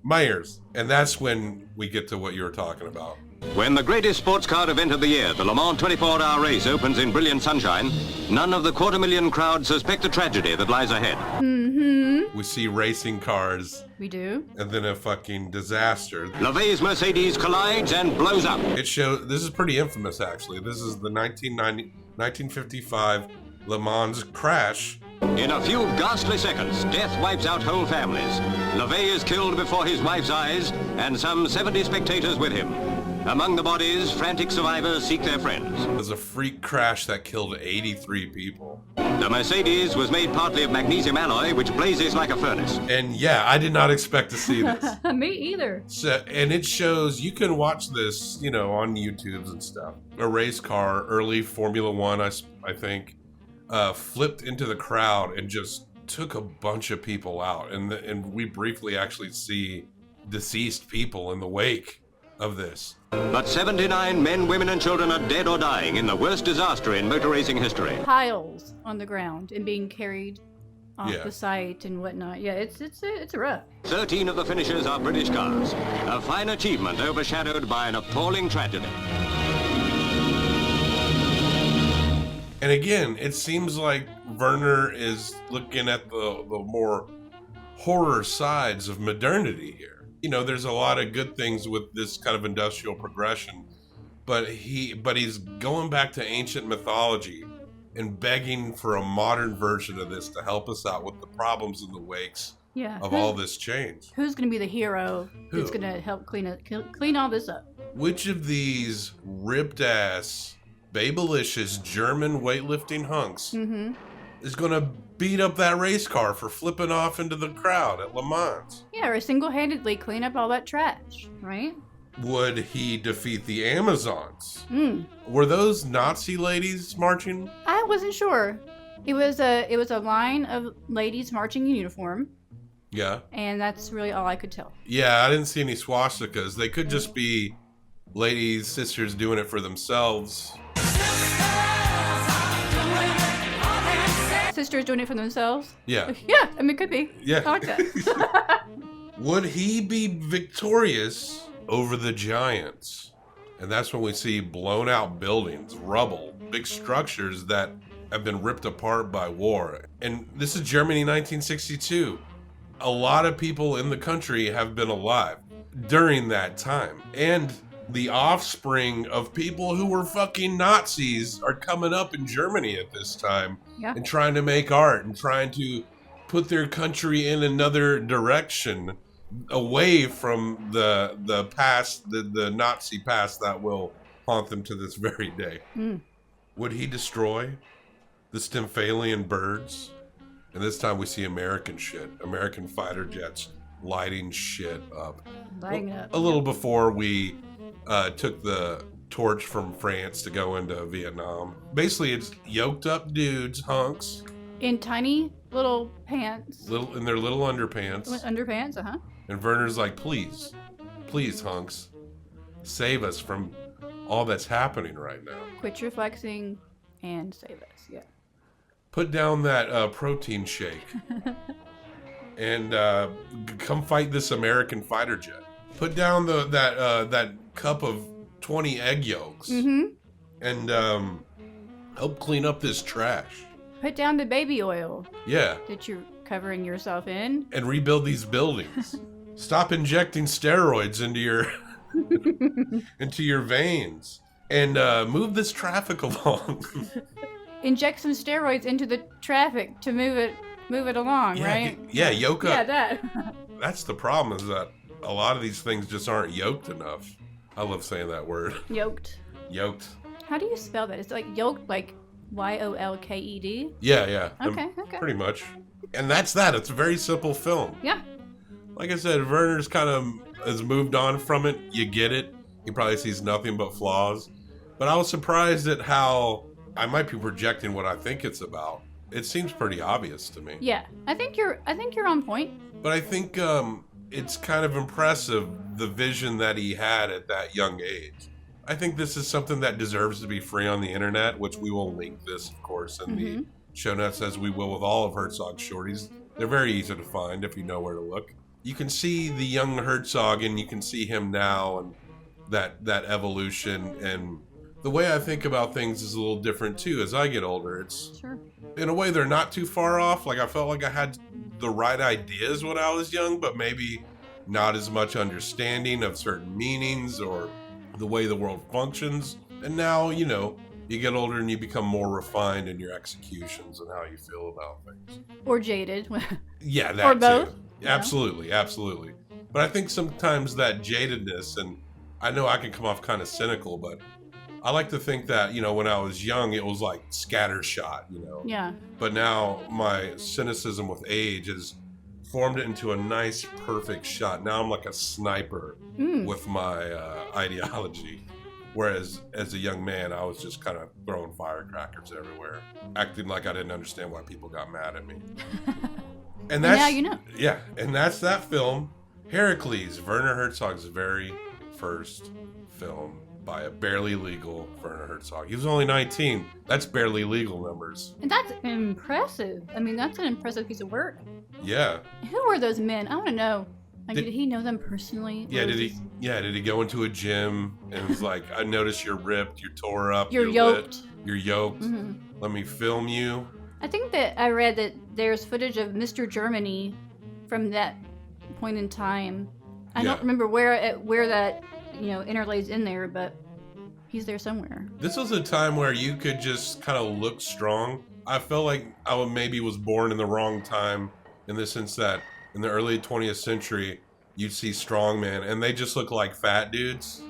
Mayors. And that's when we get to what you were talking about. When the greatest sports car event of the year, the Le Mans 24-hour race, opens in brilliant sunshine, none of the 250,000 crowd suspect the tragedy that lies ahead. Mm-hmm. We see racing cars. We do. And then a fucking disaster. LaVey's Mercedes collides and blows up. This is pretty infamous, actually. This is the 1955 Le Mans crash. In a few ghastly seconds, death wipes out whole families. LaVey is killed before his wife's eyes, and some 70 spectators with him. Among the bodies, frantic survivors seek their friends. It was a freak crash that killed 83 people. The Mercedes was made partly of magnesium alloy, which blazes like a furnace. And yeah, I did not expect to see this. Me either. So, and it shows, you can watch this, on YouTubes and stuff. A race car, early Formula One, I think. flipped into the crowd and just took a bunch of people out. And we briefly actually see deceased people in the wake of this. But 79 men, women, and children are dead or dying in the worst disaster in motor racing history. Piles on the ground and being carried off Yeah. the site and whatnot. Yeah, it's rough. 13 of the finishers are British cars. A fine achievement overshadowed by an appalling tragedy. And again, it seems like Werner is looking at the more horror sides of modernity here. You know, there's a lot of good things with this kind of industrial progression, but he's going back to ancient mythology and begging for a modern version of this to help us out with the problems in the wakes of all this change. Who's going to be the hero that's Who? going to help clean all this up? Which of these ripped ass, babylicious German weightlifting hunks is going to beat up that race car for flipping off into the crowd at Le Mans? Yeah, or single-handedly clean up all that trash, right? Would he defeat the Amazons? Mm. Were those Nazi ladies marching? I wasn't sure. It was a line of ladies marching in uniform, Yeah. and that's really all I could tell. Yeah, I didn't see any swastikas. They could just be ladies, sisters doing it for themselves. Sisters doing it for themselves? Yeah. Yeah, I mean, it could be. Yeah. I like that. Would he be victorious over the giants? And that's when we see blown out buildings, rubble, big structures that have been ripped apart by war. And this is Germany 1962. A lot of people in the country have been alive during that time. And the offspring of people who were fucking Nazis are coming up in Germany at this time and trying to make art and trying to put their country in another direction, away from the past, the Nazi past that will haunt them to this very day. Would he destroy the Stymphalian birds? And this time we see American shit, American fighter jets lighting shit up. A little before we took the torch from France to go into Vietnam. Basically, it's yoked up dudes, hunks, In tiny little pants. in their little underpants. Underpants, And Werner's like, please, hunks, save us from all that's happening right now. Quit your flexing and save us, yeah. Put down that protein shake and come fight this American fighter jet. Put down that cup of 20 egg yolks and help clean up this trash. Put down the baby oil Yeah, that you're covering yourself in. and rebuild these buildings. Stop injecting steroids into your veins and move this traffic along. Inject some steroids into the traffic to move it along, right? Yoke up. Yeah, that. That's the problem, is that a lot of these things just aren't yoked enough. I love saying that word. Yoked. Yoked. How do you spell that? It's like yoked, like Yolked? Yeah. Okay. Pretty much. And that's that. It's a very simple film. Yeah. Like I said, Werner's kind of has moved on from it. You get it. He probably sees nothing but flaws. But I was surprised at how I might be projecting what I think it's about. It seems pretty obvious to me. Yeah. I think you're on point. But I think it's kind of impressive, the vision that he had at that young age. I think this is something that deserves to be free on the internet, which we will link this, of course, in the show notes, as we will with all of Herzog's shorties. They're very easy to find if you know where to look. You can see the young Herzog, and you can see him now, and that evolution. And the way I think about things is a little different too as I get older. It's Sure. in a way they're not too far off. Like, I felt like I had the right ideas when I was young, but maybe not as much understanding of certain meanings or the way the world functions. And now, you get older and you become more refined in your executions and how you feel about things. Or jaded. Yeah, that Or both. too. Absolutely. But I think sometimes that jadedness, and I know I can come off kind of cynical, but I like to think that, when I was young, it was like scattershot, Yeah. But now my cynicism with age has formed it into a nice, perfect shot. Now I'm like a sniper with my ideology. Whereas as a young man, I was just kind of throwing firecrackers everywhere, acting like I didn't understand why people got mad at me. And that's, now you know. Yeah, and that's that film, Herakles, Werner Herzog's very first film by a barely legal Werner Herzog. He was only 19. That's barely legal numbers. And that's impressive. I mean, that's an impressive piece of work. Yeah. Who were those men? I want to know. Like, did he know them personally? Yeah, did he go into a gym and was like, I noticed you're ripped, you're tore up, You're yoked. You're yoked. Mm-hmm. Let me film you. I think that I read that there's footage of Mr. Germany from that point in time. I don't remember where that, interlays in there, but he's there somewhere. This was a time where you could just kind of look strong. I felt like I maybe was born in the wrong time in the sense that in the early 20th century, you'd see strong men, and they just look like fat dudes.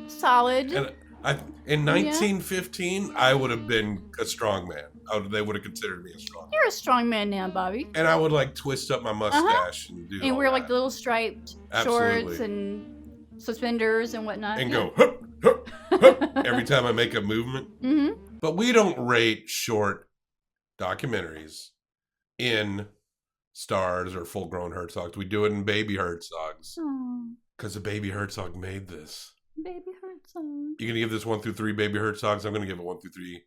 Solid. And in 1915, I would have been a strong man. They would have considered me a strong man. You're a strong man now, Bobby. And I would like twist up my mustache and do and all wear that. like the little striped shorts and suspenders and whatnot. And go, hup, hup, hup, every time I make a movement. Mm-hmm. But we don't rate short documentaries in stars or full-grown Herzogs. We do it in baby Herzogs. Because the baby Herzog made this. Baby Herzog. You're going to give this 1 through 3 baby Herzogs? I'm going to give it 1 through 3.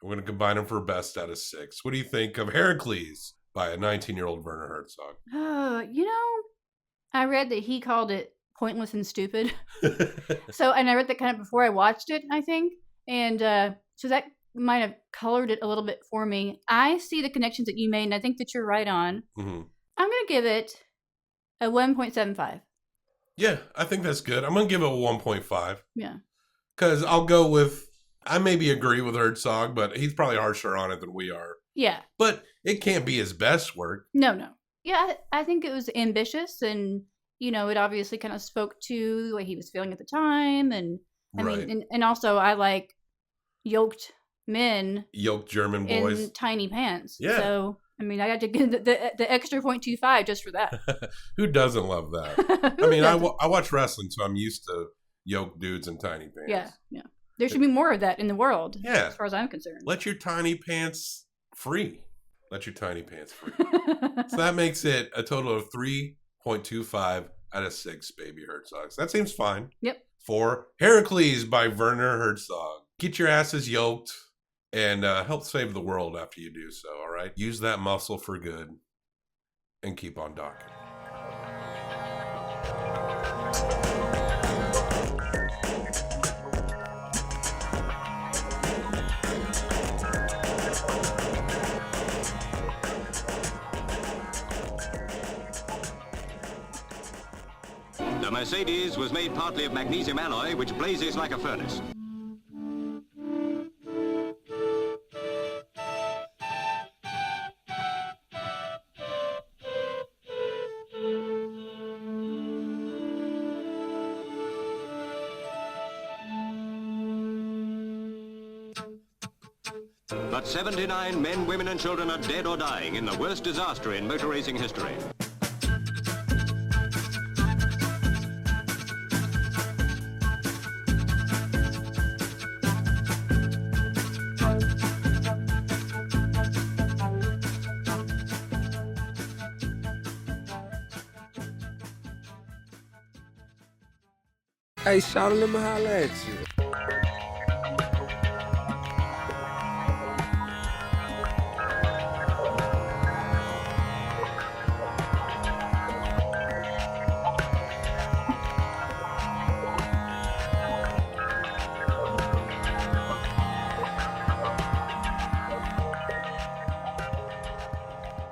We're going to combine them for best out of 6. What do you think of Herakles by a 19-year-old Werner Herzog? I read that he called it pointless and stupid. And I read that kind of before I watched it, I think. And so that might have colored it a little bit for me. I see the connections that you made, and I think that you're right on. Mm-hmm. I'm going to give it a 1.75. Yeah, I think that's good. I'm going to give it a 1.5. Yeah. Because I'll go with, I maybe agree with Herzog, but he's probably harsher on it than we are. Yeah. But it can't be his best work. No. Yeah, I think it was ambitious, and, it obviously kind of spoke to the way he was feeling at the time. And I mean, and also I like yoked men. Yoked German boys. In tiny pants. Yeah. So, I mean, I got to give the extra 0.25 just for that. Who doesn't love that? I mean, I watch wrestling, so I'm used to yoked dudes in tiny pants. Yeah. There should be more of that in the world, as far as I'm concerned. Let your tiny pants free. Let your tiny pants free. So that makes it a total of 3.25 out of 6 baby Herzogs. That seems fine. Yep. For Herakles by Werner Herzog. Get your asses yoked and help save the world after you do so, all right? Use that muscle for good and keep on docking. The Mercedes was made partly of magnesium alloy, which blazes like a furnace. But 79 men, women and children are dead or dying in the worst disaster in motor racing history. Hey, shout let me holla at you.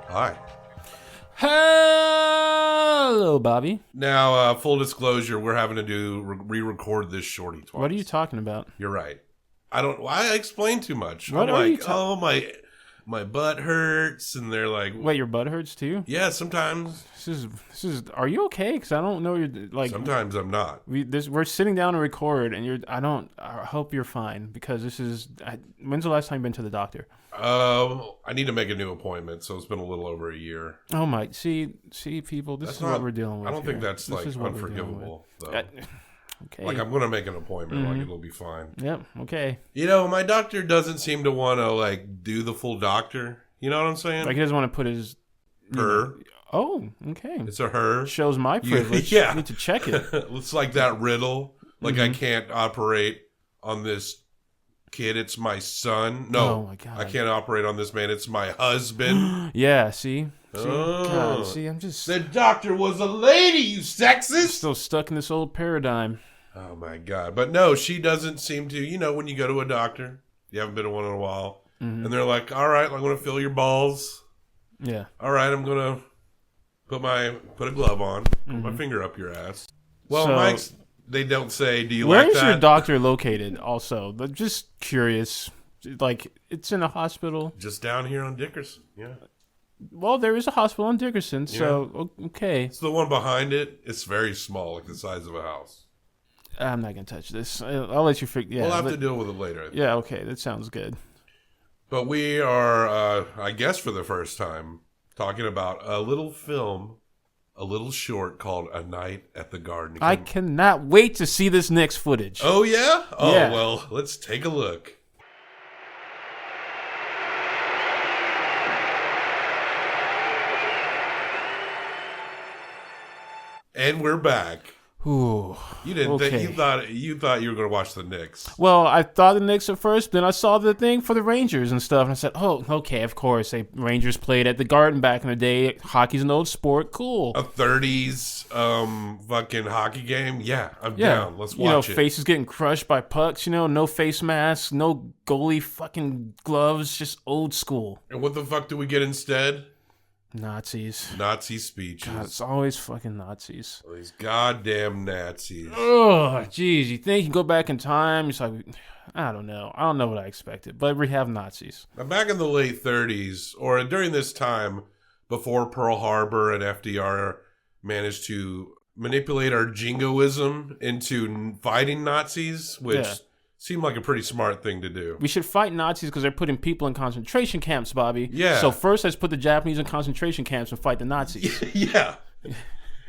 Hi. Hello, Bobby. Now, full disclosure, we're having to re-record this shorty twice. What are you talking about? You're right. I explain too much. What I'm are like, you my butt hurts, and they're like, wait, your butt hurts too? yeah, sometimes. This is. Are you okay? Because I don't know. You're like. Sometimes I'm not. We're sitting down to record, and I hope you're fine because this is. When's the last time you've been to the doctor? I need to make a new appointment, so it's been a little over a year. Oh my! See, people. This is what we're dealing with. I don't think that's This is what we're dealing unforgivable, with. though. Okay. Like, I'm going to make an appointment. Like, it'll be fine. Yep. Okay. You know, my doctor doesn't seem to want to, like, do the full doctor. You know what I'm saying? Like, he doesn't want to put his... Her. Oh, okay. It's a her. Shows my privilege. Yeah. I need to check it. It's like that riddle. Like, I can't operate on this kid. It's my son. No. Oh, my God. I can't operate on this man. It's my husband. Yeah, see? Oh. God, see, I'm just... The doctor was a lady, you sexist. Still stuck in this old paradigm. Oh, my God. But no, she doesn't seem to. You know, when you go to a doctor, you haven't been to one in a while, and they're like, all right, I'm going to feel your balls. Yeah. All right, I'm going to put a glove on, put my finger up your ass. Well, So- Mike's, they don't say, do you like that? Where's your doctor located also? I'm just curious. Like, it's in a hospital. Just down here on Dickerson, yeah. Well, there is a hospital on Dickerson, so, okay. It's the one behind it. It's very small, like the size of a house. I'm not going to touch this. I'll let you figure... Yeah, We'll have to deal with it later. I think. Yeah, okay. That sounds good. But we are, I guess for the first time, talking about a little film, a little short called A Night at the Garden. I cannot wait to see this next footage. Oh, yeah? Oh, Yeah. Well, let's take a look. And we're back. Ooh. You didn't Okay. think you thought you were going to watch the Knicks. Well, I thought the Knicks at first, then I saw the thing for the Rangers and stuff, and I said, oh, okay, of course. Rangers played at the Garden back in the day. Hockey's an old sport. Cool. A 30s fucking hockey game? Yeah, I'm down. Let's watch it. Faces getting crushed by pucks, no face masks, no goalie fucking gloves, just old school. And what the fuck do we get instead? Nazis. Nazi speeches. God, it's always fucking Nazis. These goddamn Nazis. Oh, jeez. You think you can go back in time? It's like, I don't know. I don't know what I expected, but we have Nazis. Now, back in the late 30s, or during this time, before Pearl Harbor and FDR managed to manipulate our jingoism into fighting Nazis, which seemed like a pretty smart thing to do. We should fight Nazis because they're putting people in concentration camps, Bobby. Yeah. So first, let's put the Japanese in concentration camps and fight the Nazis. Yeah.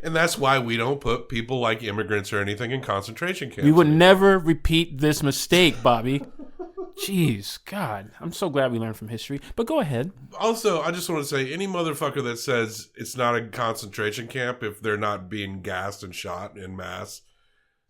And that's why we don't put people like immigrants or anything in concentration camps. We would never repeat this mistake, Bobby. Jeez, God. I'm so glad we learned from history. But go ahead. Also, I just want to say, any motherfucker that says it's not a concentration camp if they're not being gassed and shot en masse,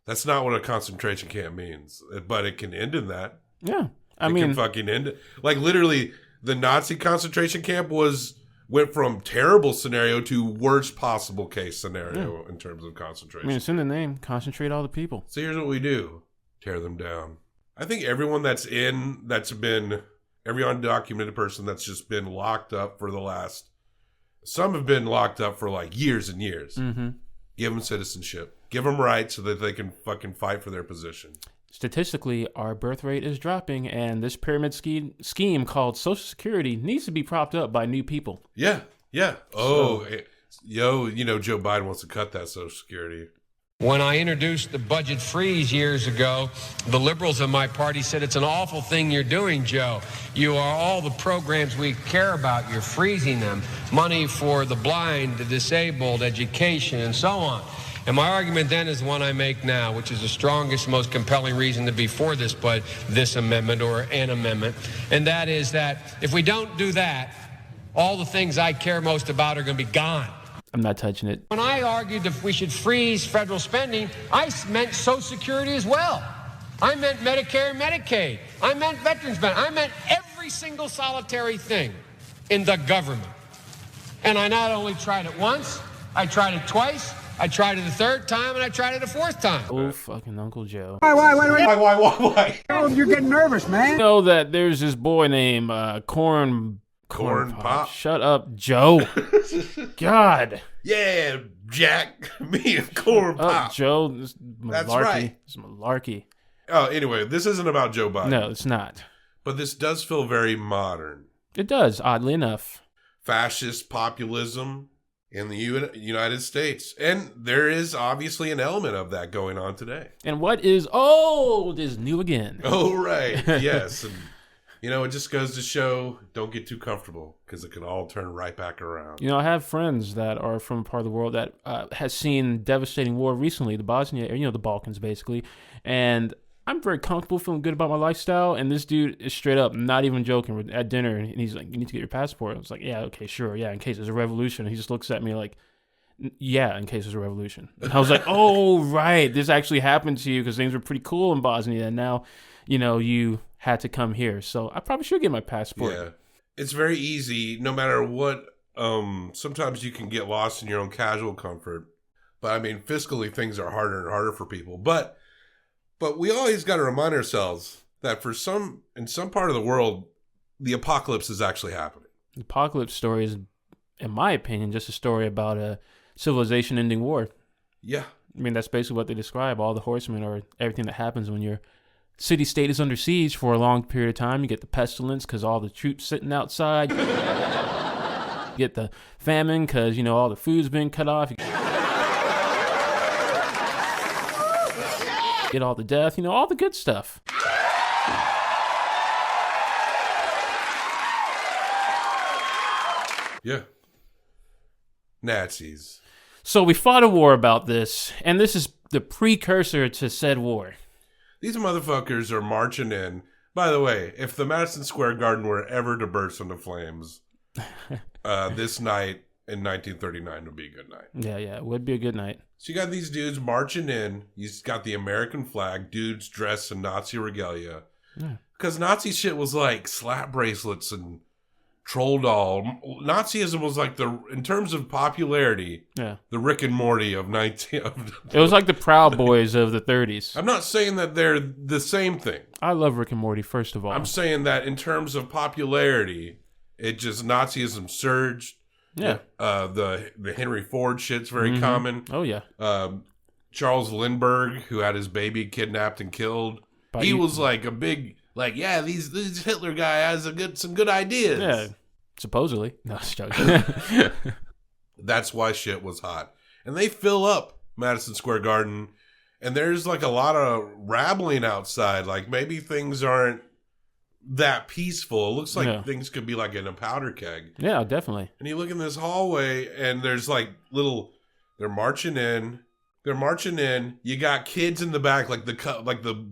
that's not what a concentration camp means. But it can end in that. Yeah. It can fucking end it. Like, literally, the Nazi concentration camp went from terrible scenario to worst possible case scenario in terms of concentration. it's in the name. Concentrate all the people. So here's what we do. Tear them down. I think everyone every undocumented person that's just been locked up for some have been locked up for like years and years. Mm-hmm. Give them citizenship. Give them rights so that they can fucking fight for their position. Statistically, our birth rate is dropping, and this pyramid scheme called Social Security needs to be propped up by new people. Yeah, yeah. Oh, Joe Biden wants to cut that Social Security. When I introduced the budget freeze years ago, the liberals in my party said, it's an awful thing you're doing, Joe. You are all the programs we care about. You're freezing them. Money for the blind, the disabled, education, and so on. And my argument then is the one I make now, which is the strongest, most compelling reason to be for this amendment or an amendment. And that is that if we don't do that, all the things I care most about are going to be gone. I'm not touching it. When I argued that we should freeze federal spending, I meant Social Security as well. I meant Medicare and Medicaid. I meant veterans benefits. I meant every single solitary thing in the government. And I not only tried it once, I tried it twice, I tried it a third time, and I tried it a fourth time. Oh, fucking Uncle Joe. Why? Oh, you're getting nervous, man. You know that there's this boy named Corn Pop. Shut up, Joe. God. Yeah, Jack. Me and Corn Pop. Joe. This malarkey. That's right. It's malarkey. Oh, anyway, this isn't about Joe Biden. No, it's not. But this does feel very modern. It does, oddly enough. Fascist populism in the United States. And there is obviously an element of that going on today. And what is old is new again. Oh, right. Yes. And It just goes to show, don't get too comfortable because it can all turn right back around. I have friends that are from a part of the world that has seen devastating war recently, the Bosnia, the Balkans basically, and I'm very comfortable, feeling good about my lifestyle, and this dude is straight up, not even joking, we're at dinner, and he's like, you need to get your passport. I was like, yeah, okay, sure, yeah, in case there's a revolution. And he just looks at me like, yeah, in case there's a revolution. And I was like, oh, right, this actually happened to you because things were pretty cool in Bosnia, and now, you had to come here. So I probably should get my passport. Yeah. It's very easy, no matter what. Sometimes you can get lost in your own casual comfort. But, I mean, fiscally, things are harder and harder for people. But we always got to remind ourselves that in some part of the world, the apocalypse is actually happening. The apocalypse story is, in my opinion, just a story about a civilization-ending war. Yeah. I mean, that's basically what they describe. All the horsemen or everything that happens when your city-state is under siege for a long period of time. You get the pestilence because all the troops sitting outside. You get the famine because, all the food's been cut off. You get all the death, all the good stuff. Yeah. Nazis. So we fought a war about this, and this is the precursor to said war. These motherfuckers are marching in. By the way, if the Madison Square Garden were ever to burst into flames, this night in 1939 would be a good night. Yeah, it would be a good night. So you got these dudes marching in. You've got the American flag, dudes dressed in Nazi regalia. Yeah. Because Nazi shit was like slap bracelets and troll doll. Nazism was like in terms of popularity, the Rick and Morty of 19. It was like the Proud Boys of the 30s. I'm not saying that they're the same thing. I love Rick and Morty, first of all. I'm saying that in terms of popularity, Nazism surged. Yeah. The Henry Ford shit's very common. Oh, yeah. Charles Lindbergh, who had his baby kidnapped and killed, he was like a big, this Hitler guy has some good ideas. Yeah, supposedly. No, I was joking. That's why shit was hot. And they fill up Madison Square Garden, and there's like a lot of rabbling outside. Like maybe things aren't that peaceful. It looks like things could be like in a powder keg. Yeah, definitely. And you look in this hallway, and there's like they're marching in. You got kids in the back, like the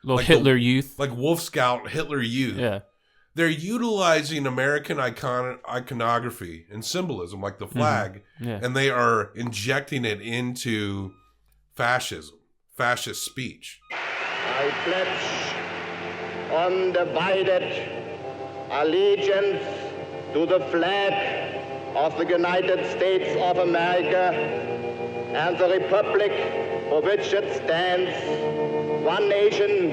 little Hitler youth, like Wolf Scout Hitler youth. Yeah, they're utilizing American iconography and symbolism, like the flag, and they are injecting it into fascist speech. I pledge undivided allegiance to the flag of the United States of America and the republic for which it stands, one nation,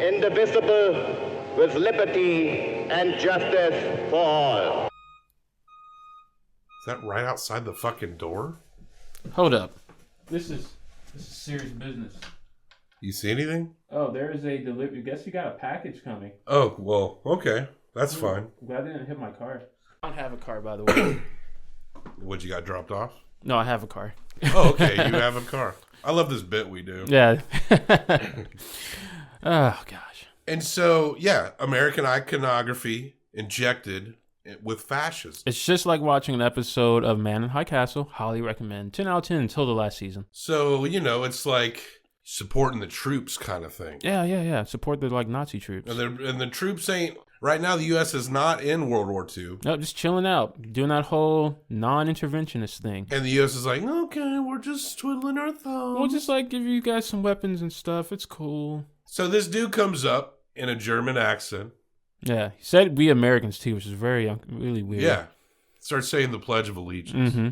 indivisible, with liberty and justice for all. Is that right outside the fucking door? Hold up. This is serious business. You see anything? Oh, there is a delivery. I guess you got a package coming. Oh, well, okay. That's fine. I'm glad I didn't hit my car. I don't have a car, by the way. What, you got dropped off? No, I have a car. Oh, okay. You have a car. I love this bit we do. Yeah. Oh, gosh. And so, American iconography injected with fascism. It's just like watching an episode of Man in High Castle. Highly recommend. 10 out of 10 until the last season. So, it's like supporting the troops kind of thing. Yeah. Support the Nazi troops. And the troops ain't... Right now, the U.S. is not in World War II. No, just chilling out. Doing that whole non-interventionist thing. And the U.S. is like, okay, we're just twiddling our thumbs. We'll just, give you guys some weapons and stuff. It's cool. So this dude comes up in a German accent. Yeah. He said we Americans, too, which is really weird. Yeah. Starts saying the Pledge of Allegiance. Mm-hmm.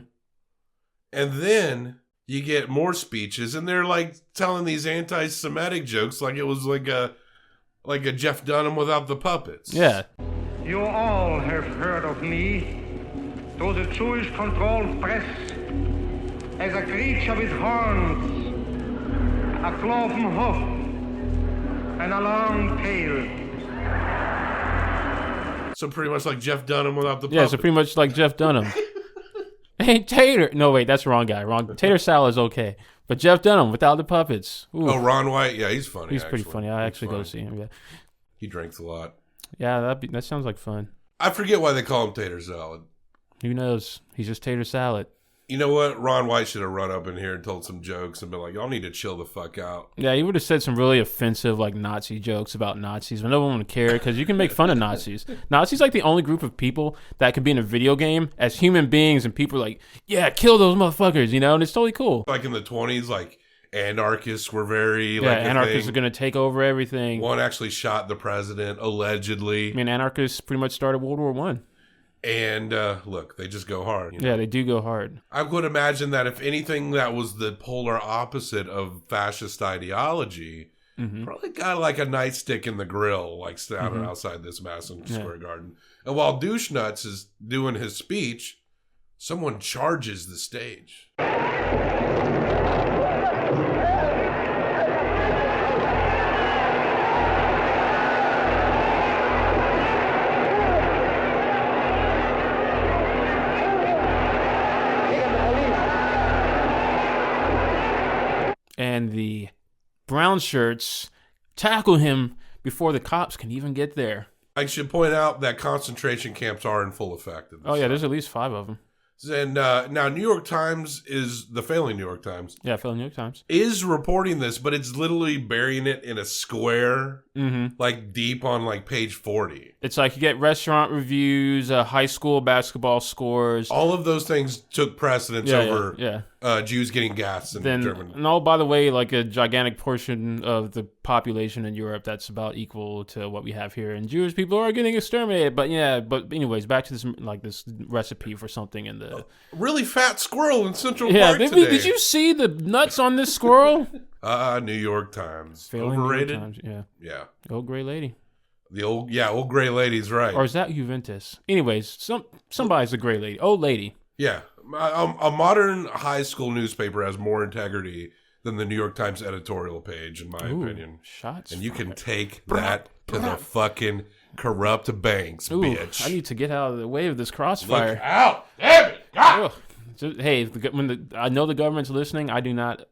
And then you get more speeches, and they're, telling these anti-Semitic jokes like it was like a Jeff Dunham without the puppets. Yeah. You all have heard of me through the Jewish-controlled press as a creature with horns, a cloven hoof, and a long tail. So pretty much like Jeff Dunham without the puppets. Yeah, so pretty much like Jeff Dunham. Hey, Tater. No, wait, that's the wrong guy. Tater Salad is okay. But Jeff Dunham without the puppets. Ooh. Oh, Ron White. Yeah, he's funny. He's pretty funny. I actually go see him. Yeah. He drinks a lot. Yeah, that sounds like fun. I forget why they call him tater salad. Who knows? He's just tater salad. You know what? Ron White should have run up in here and told some jokes and been like, y'all need to chill the fuck out. Yeah, he would have said some really offensive, like, Nazi jokes about Nazis, but no one would care because you can make fun of Nazis. Nazis like the only group of people that can be in a video game as human beings, and people are like, yeah, kill those motherfuckers, you know, and it's totally cool. Like in the 20s, like, anarchists were very, yeah, like, anarchists are going to take over everything. One actually shot the president, allegedly. I mean, anarchists pretty much started World War I. And look, they just go hard. You know? Yeah, they do go hard. I would imagine that if anything that was the polar opposite of fascist ideology, probably got like a nightstick in the grill, like standing outside this Madison Square Garden. And while Douche Nuts is doing his speech, someone charges the stage. And the brown shirts tackle him before the cops can even get there. I should point out that concentration camps are in full effect. Oh, yeah, there's at least 5 of them. And now New York Times is, the failing New York Times. Yeah, failing New York Times. Is reporting this, but it's literally burying it in a square, like deep on like page 40. It's like you get restaurant reviews, high school basketball scores. All of those things took precedence over Jews getting gas in Germany. And oh, by the way, like a gigantic portion of the population in Europe that's about equal to what we have here. And Jewish people are getting exterminated. But anyways, back to this recipe for something in the really fat squirrel in Central Park today. Did you see the nuts on this squirrel? New York Times. Failing overrated. New York Times, yeah. The old gray lady. Old gray lady's right. Or is that Juventus? Anyways, somebody's a gray lady. Old lady. Yeah. A modern high school newspaper has more integrity than the New York Times editorial page, in my opinion. Shots. And you can take that to the fucking corrupt banks, bitch. I need to get out of the way of this crossfire. Look out! Damn it! God! Hey, I know the government's listening. I do not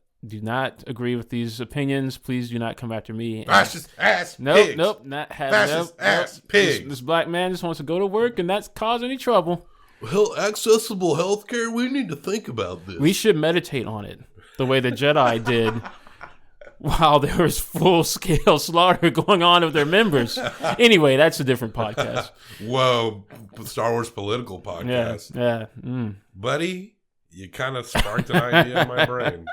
agree with these opinions. Please do not come after me. Fascist ass pigs. Nope. Fascist ass pig. This black man just wants to go to work, and that's causing any trouble. Well, accessible healthcare, we need to think about this. We should meditate on it the way the Jedi did while there was full-scale slaughter going on of their members. Anyway, that's a different podcast. Whoa, Star Wars political podcast. Yeah. Buddy, you kind of sparked an idea in my brain.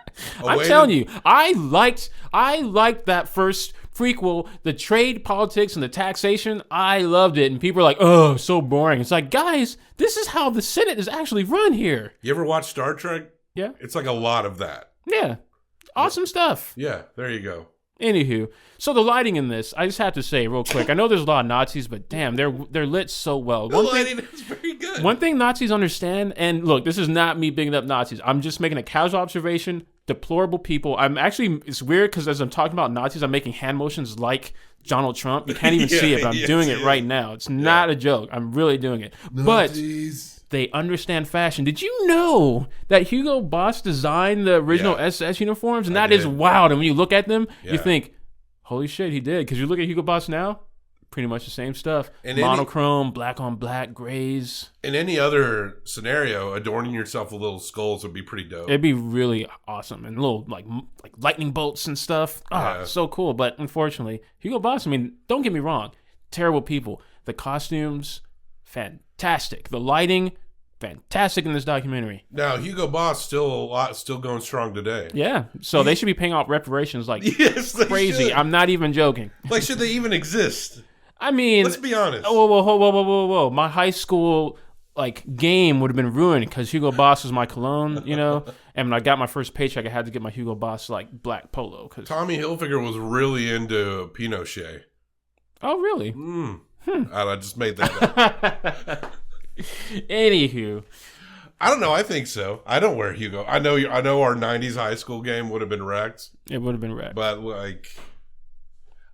I'm telling you, I liked that first prequel, the trade politics and the taxation. I loved it, and people are like, "Oh, so boring." It's like, guys, this is how the Senate is actually run here. You ever watch Star Trek? Yeah, it's like a lot of that. Yeah, awesome stuff. Yeah, there you go. Anywho, so the lighting in this, I just have to say real quick. I know there's a lot of Nazis, but damn, they're lit so well. The lighting is very good. One thing Nazis understand, and look, this is not me bigging up Nazis. I'm just making a casual observation. Deplorable people. It's weird because as I'm talking about Nazis, I'm making hand motions like Donald Trump. You can't even see it, but I'm doing it right now. It's not a joke. I'm really doing it. Nazis. But they understand fashion. Did you know that Hugo Boss designed the original SS uniforms? And that is wild. And when you look at them, you think, holy shit, he did. Because you look at Hugo Boss now, pretty much the same stuff. And monochrome, black on black, grays. In any other scenario, adorning yourself with little skulls would be pretty dope. It'd be really awesome. And little like lightning bolts and stuff. So cool. But unfortunately, Hugo Boss, I mean, don't get me wrong. Terrible people. The costumes, fantastic. The lighting, fantastic in this documentary. Now, Hugo Boss still going strong today. Yeah. So they should be paying out reparations like crazy. Should. I'm not even joking. Like, should they even exist? I mean, let's be honest. Whoa. My high school game would have been ruined because Hugo Boss was my cologne, you know. And when I got my first paycheck, I had to get my Hugo Boss black polo. Cause Tommy Hilfiger was really into Pinochet. Oh, really? I just made that up. Anywho, I don't know. I think so. I don't wear Hugo. I know our '90s high school game would have been wrecked. It would have been wrecked. But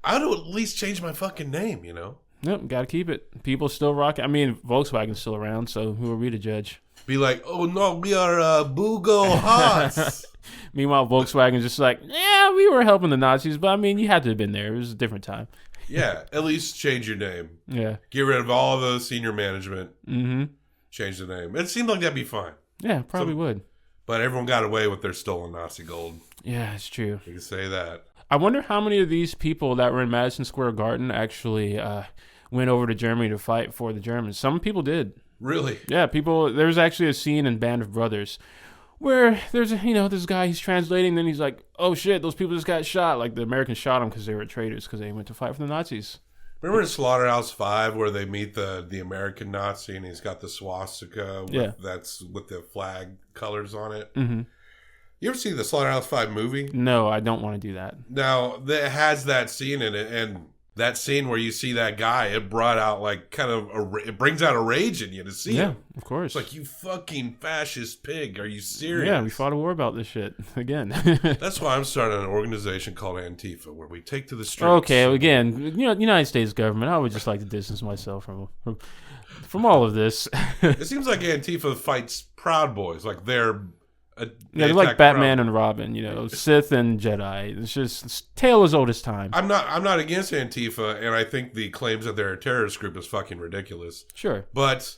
I'd at least change my fucking name, you know? Nope, gotta keep it. People still rock it. I mean, Volkswagen's still around, so who are we to judge? Be like, oh no, we are Bugo Haas. Meanwhile, Volkswagen's just like, yeah, we were helping the Nazis, but I mean, you had to have been there. It was a different time. Yeah, at least change your name. Yeah. Get rid of all of the senior management. Mm-hmm. Change the name. It seemed like that'd be fine. Yeah, probably would. But everyone got away with their stolen Nazi gold. Yeah, it's true. You can say that. I wonder how many of these people that were in Madison Square Garden actually went over to Germany to fight for the Germans. Some people did. Really? Yeah, people. There's actually a scene in Band of Brothers where there's this guy, he's translating, then he's like, oh shit, those people just got shot. Like the Americans shot them because they were traitors because they went to fight for the Nazis. Remember in Slaughterhouse 5 where they meet the American Nazi and he's got the swastika that's with the flag colors on it? Mm-hmm. You ever see the Slaughterhouse 5 movie? No, I don't want to do that. Now, it has that scene in it, and that scene where you see that guy, it brought out like it brings out a rage in you to see him. Of course. It's like, you fucking fascist pig. Are you serious? Yeah, we fought a war about this shit again. That's why I'm starting an organization called Antifa, where we take to the streets. Okay, again, United States government, I would just like to distance myself from all of this. It seems like Antifa fights Proud Boys, like they're they're like Batman and Robin, Sith and Jedi. It's just tale as old as time. I'm not against Antifa, and I think the claims that they're a terrorist group is fucking ridiculous. Sure. But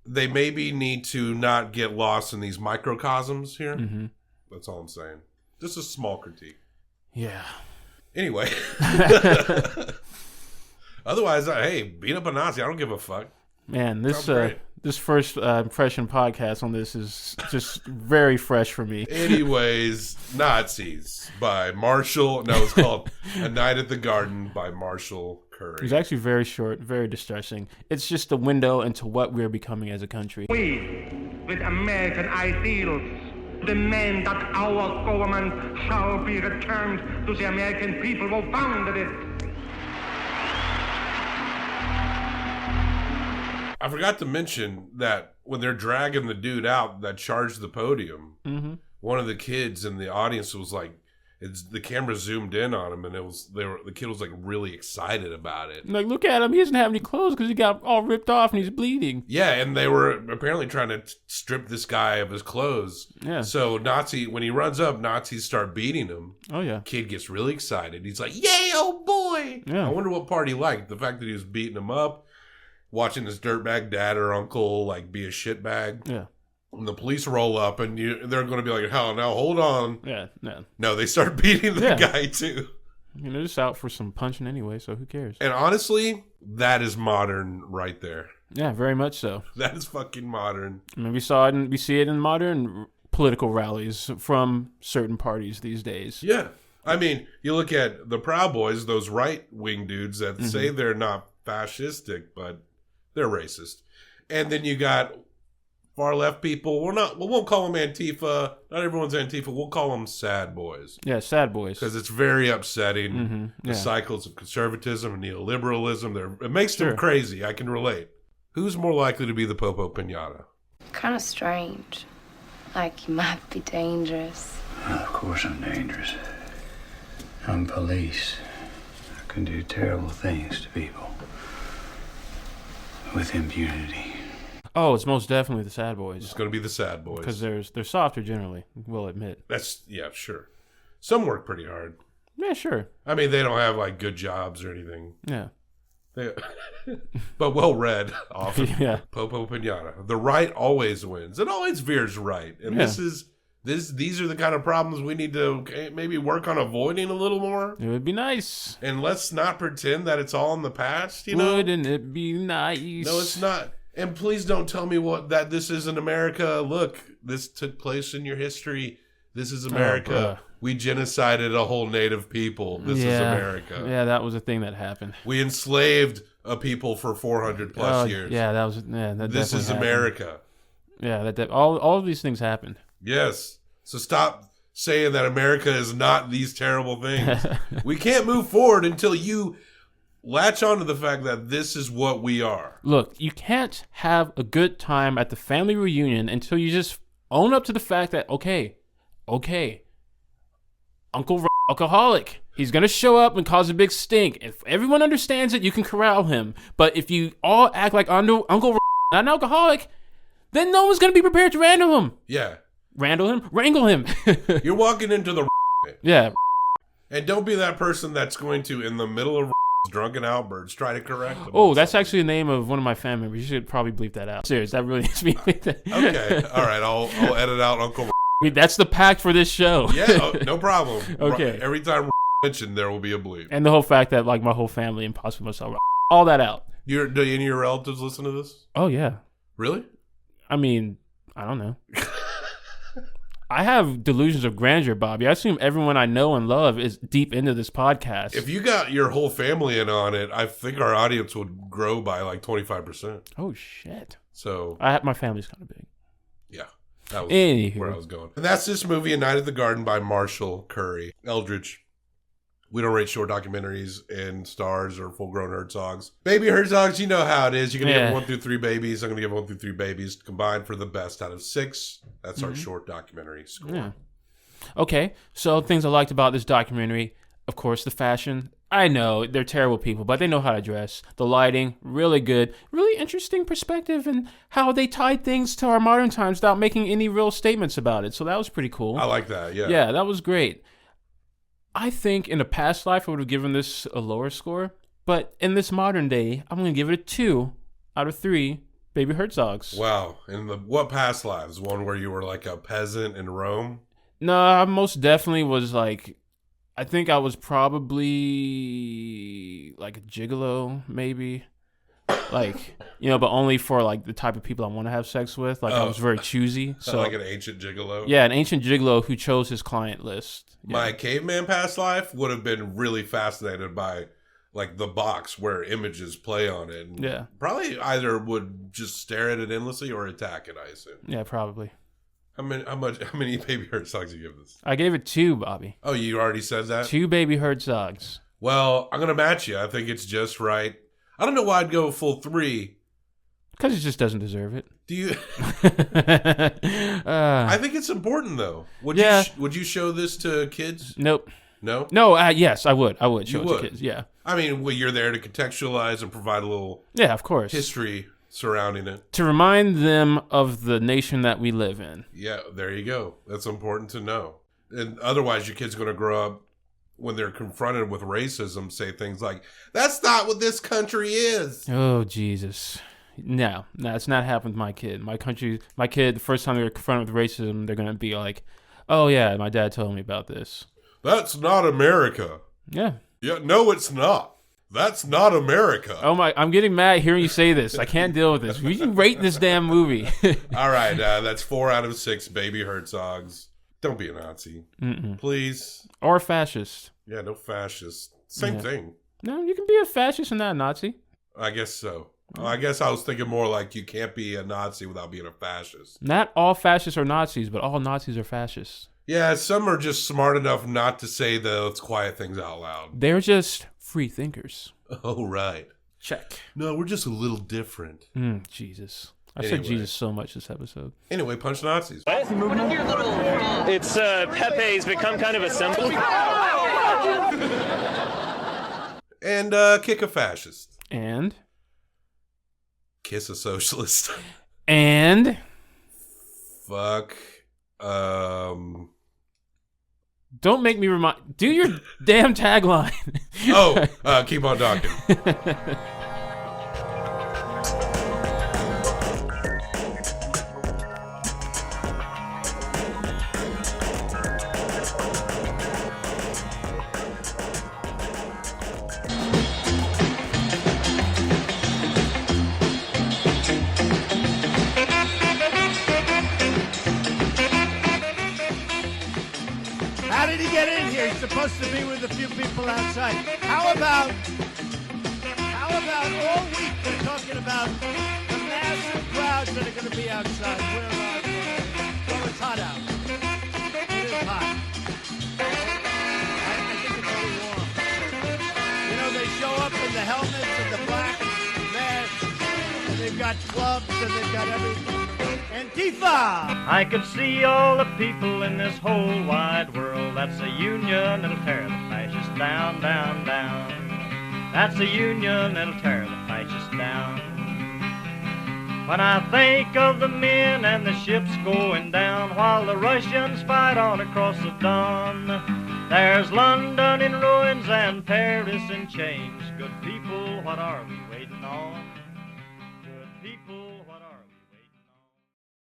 they maybe need to not get lost in these microcosms here. Mm-hmm. That's all I'm saying. Just a small critique. Yeah. Anyway. Otherwise, hey, beat up a Nazi. I don't give a fuck. Man, this first impression podcast on this is just very fresh for me. Anyways, Nazis by Marshall. No, it's called A Night at the Garden by Marshall Curry. It's actually very short, very distressing. It's just a window into what we're becoming as a country. We, with American ideals, demand that our government shall be returned to the American people who founded it. I forgot to mention that when they're dragging the dude out that charged the podium, one of the kids in the audience was like, the camera zoomed in on him, and the kid was like really excited about it. Like, look at him, he doesn't have any clothes because he got all ripped off and he's bleeding. Yeah, and they were apparently trying to strip this guy of his clothes. Yeah. So when he runs up, Nazis start beating him. Oh yeah. Kid gets really excited. He's like, "Yay, oh boy!" Yeah. I wonder what part he liked. The fact that he was beating him up. Watching his dirtbag dad or uncle like be a shitbag. Yeah. And the police roll up and they're going to be like, hell, now hold on. Yeah, no. No, they start beating the guy too. They're just out for some punching anyway, so who cares? And honestly, that is modern right there. Yeah, very much so. That is fucking modern. I mean, we see it in modern political rallies from certain parties these days. Yeah. I mean, you look at the Proud Boys, those right-wing dudes that say they're not fascistic, but they're racist. And then you got far left people. We won't call them Antifa. Not everyone's Antifa. We'll call them sad boys. Yeah, sad boys. Because it's very upsetting. The cycles of conservatism and neoliberalism. It makes them crazy. I can relate. Who's more likely to be the Popo Pinata? Kind of strange. Like you might be dangerous. Of course I'm dangerous. I'm police. I can do terrible things to people. With impunity. Oh, it's most definitely the sad boys. It's going to be the sad boys. Because they're softer generally, we'll admit. Yeah, sure. Some work pretty hard. Yeah, sure. I mean, they don't have like good jobs or anything. Yeah. But well read often. Yeah. Popo Pinata. The right always wins. It always veers right. And these are the kind of problems we need to maybe work on avoiding a little more. It would be nice. And let's not pretend that it's all in the past, you know? Wouldn't it be nice? No, it's not. And please don't tell me that this isn't America. Look, this took place in your history. This is America. We genocided a whole native people. This is America. Yeah, that was a thing that happened. We enslaved a people for 400 plus years. Yeah, that was. Yeah, that this is happened. America. Yeah, all of these things happened. Yes. So stop saying that America is not these terrible things. We can't move forward until you latch on to the fact that this is what we are. Look, you can't have a good time at the family reunion until you just own up to the fact that, okay, Uncle alcoholic. He's going to show up and cause a big stink. If everyone understands it, you can corral him. But if you all act like Uncle not an alcoholic, then no one's going to be prepared to wrangle him. Yeah. Wrangle him. You're walking into the yeah. And don't be that person that's going to, in the middle of drunken Alberts try to correct them. Oh, that's actually the name of one of my family members. You should probably bleep that out. Serious, that really makes me bleep that. Okay, all right, I'll edit out Uncle. That's the pact for this show. Yeah, no problem. Okay. Every time mentioned, there will be a bleep. And the whole fact that like my whole family and possibly myself, all that out. Do any of your relatives listen to this? Oh yeah. Really? I mean, I don't know. I have delusions of grandeur, Bobby. I assume everyone I know and love is deep into this podcast. If you got your whole family in on it, I think our audience would grow by like 25%. Oh shit! So my family's kind of big. Yeah, that was where I was going. And that's this movie, A Night at the Garden by Marshall Curry Eldridge. We don't rate short documentaries in stars or full-grown Herzogs. Baby Herzogs, you know how it is. You're going to give 1 through 3 babies. I'm going to give 1 through 3 babies combined for the best out of 6. That's our short documentary score. Yeah. Okay, so things I liked about this documentary, of course, the fashion. I know, they're terrible people, but they know how to dress. The lighting, really good. Really interesting perspective and how they tied things to our modern times without making any real statements about it. So that was pretty cool. I like that, yeah. Yeah, that was great. I think in a past life I would have given this a lower score, but in this modern day, I'm going to give it a 2 out of 3 Baby Herzogs. Wow. In what past lives? One where you were like a peasant in Rome? No, I most definitely was like, I think I was probably like a gigolo, maybe. Like, but only for like the type of people I want to have sex with. Like I was very choosy. So like an ancient gigolo? Yeah, an ancient gigolo who chose his client list. Yeah. My caveman past life would have been really fascinated by like the box where images play on it. And probably either would just stare at it endlessly or attack it, I assume. Yeah, probably. How many Baby Herzogs do you give this? I gave it 2, Bobby. Oh, you already said that? 2 Baby Herzogs. Well, I'm going to match you. I think it's just right. I don't know why I'd go full 3. Because it just doesn't deserve it. Do you? I think it's important though. Would you show this to kids? Nope. No. No. Yes, I would. I would show it to kids. Yeah. I mean, you're there to contextualize and provide a little. Yeah, of course. History surrounding it to remind them of the nation that we live in. Yeah, there you go. That's important to know. And otherwise, your kid's going to grow up when they're confronted with racism, say things like, "That's not what this country is." Oh Jesus. No, it's not happened with my kid. My kid, the first time they're confronted with racism, they're going to be like, oh yeah, my dad told me about this. That's not America. Yeah. Yeah, no, it's not. That's not America. Oh my, I'm getting mad hearing you say this. I can't deal with this. We can rate this damn movie. All right, that's 4 out of 6 Baby Herzogs. Don't be a Nazi. Please. Or a fascist. Yeah, no fascist. Same thing. No, you can be a fascist and not a Nazi. I guess so. I guess I was thinking more like you can't be a Nazi without being a fascist. Not all fascists are Nazis, but all Nazis are fascists. Yeah, some are just smart enough not to say those quiet things out loud. They're just free thinkers. Oh, right. Check. No, we're just a little different. Jesus. I said Jesus so much this episode. Anyway, punch Nazis. What is your little... It's Pepe's become kind of a symbol. And kick a fascist. And... kiss a socialist. And... fuck... Don't make me remind... do your damn tagline. Keep on talking. How did he get in here? He's supposed to be with a few people outside. How about all week they're talking about the massive crowds that are going to be outside? Well, it's hot out. It is hot. I think it's very warm. You know, they show up in the helmets and the black masks, and they've got clubs and they've got everything. Antifa! I could see all the people in this whole wide world. That's a union that'll tear the fascists down, down, down. That's a union that'll tear the fascists down. When I think of the men and the ships going down while the Russians fight on across the Don, There's London in ruins and Paris in chains. Good people, what are we waiting on? Good people.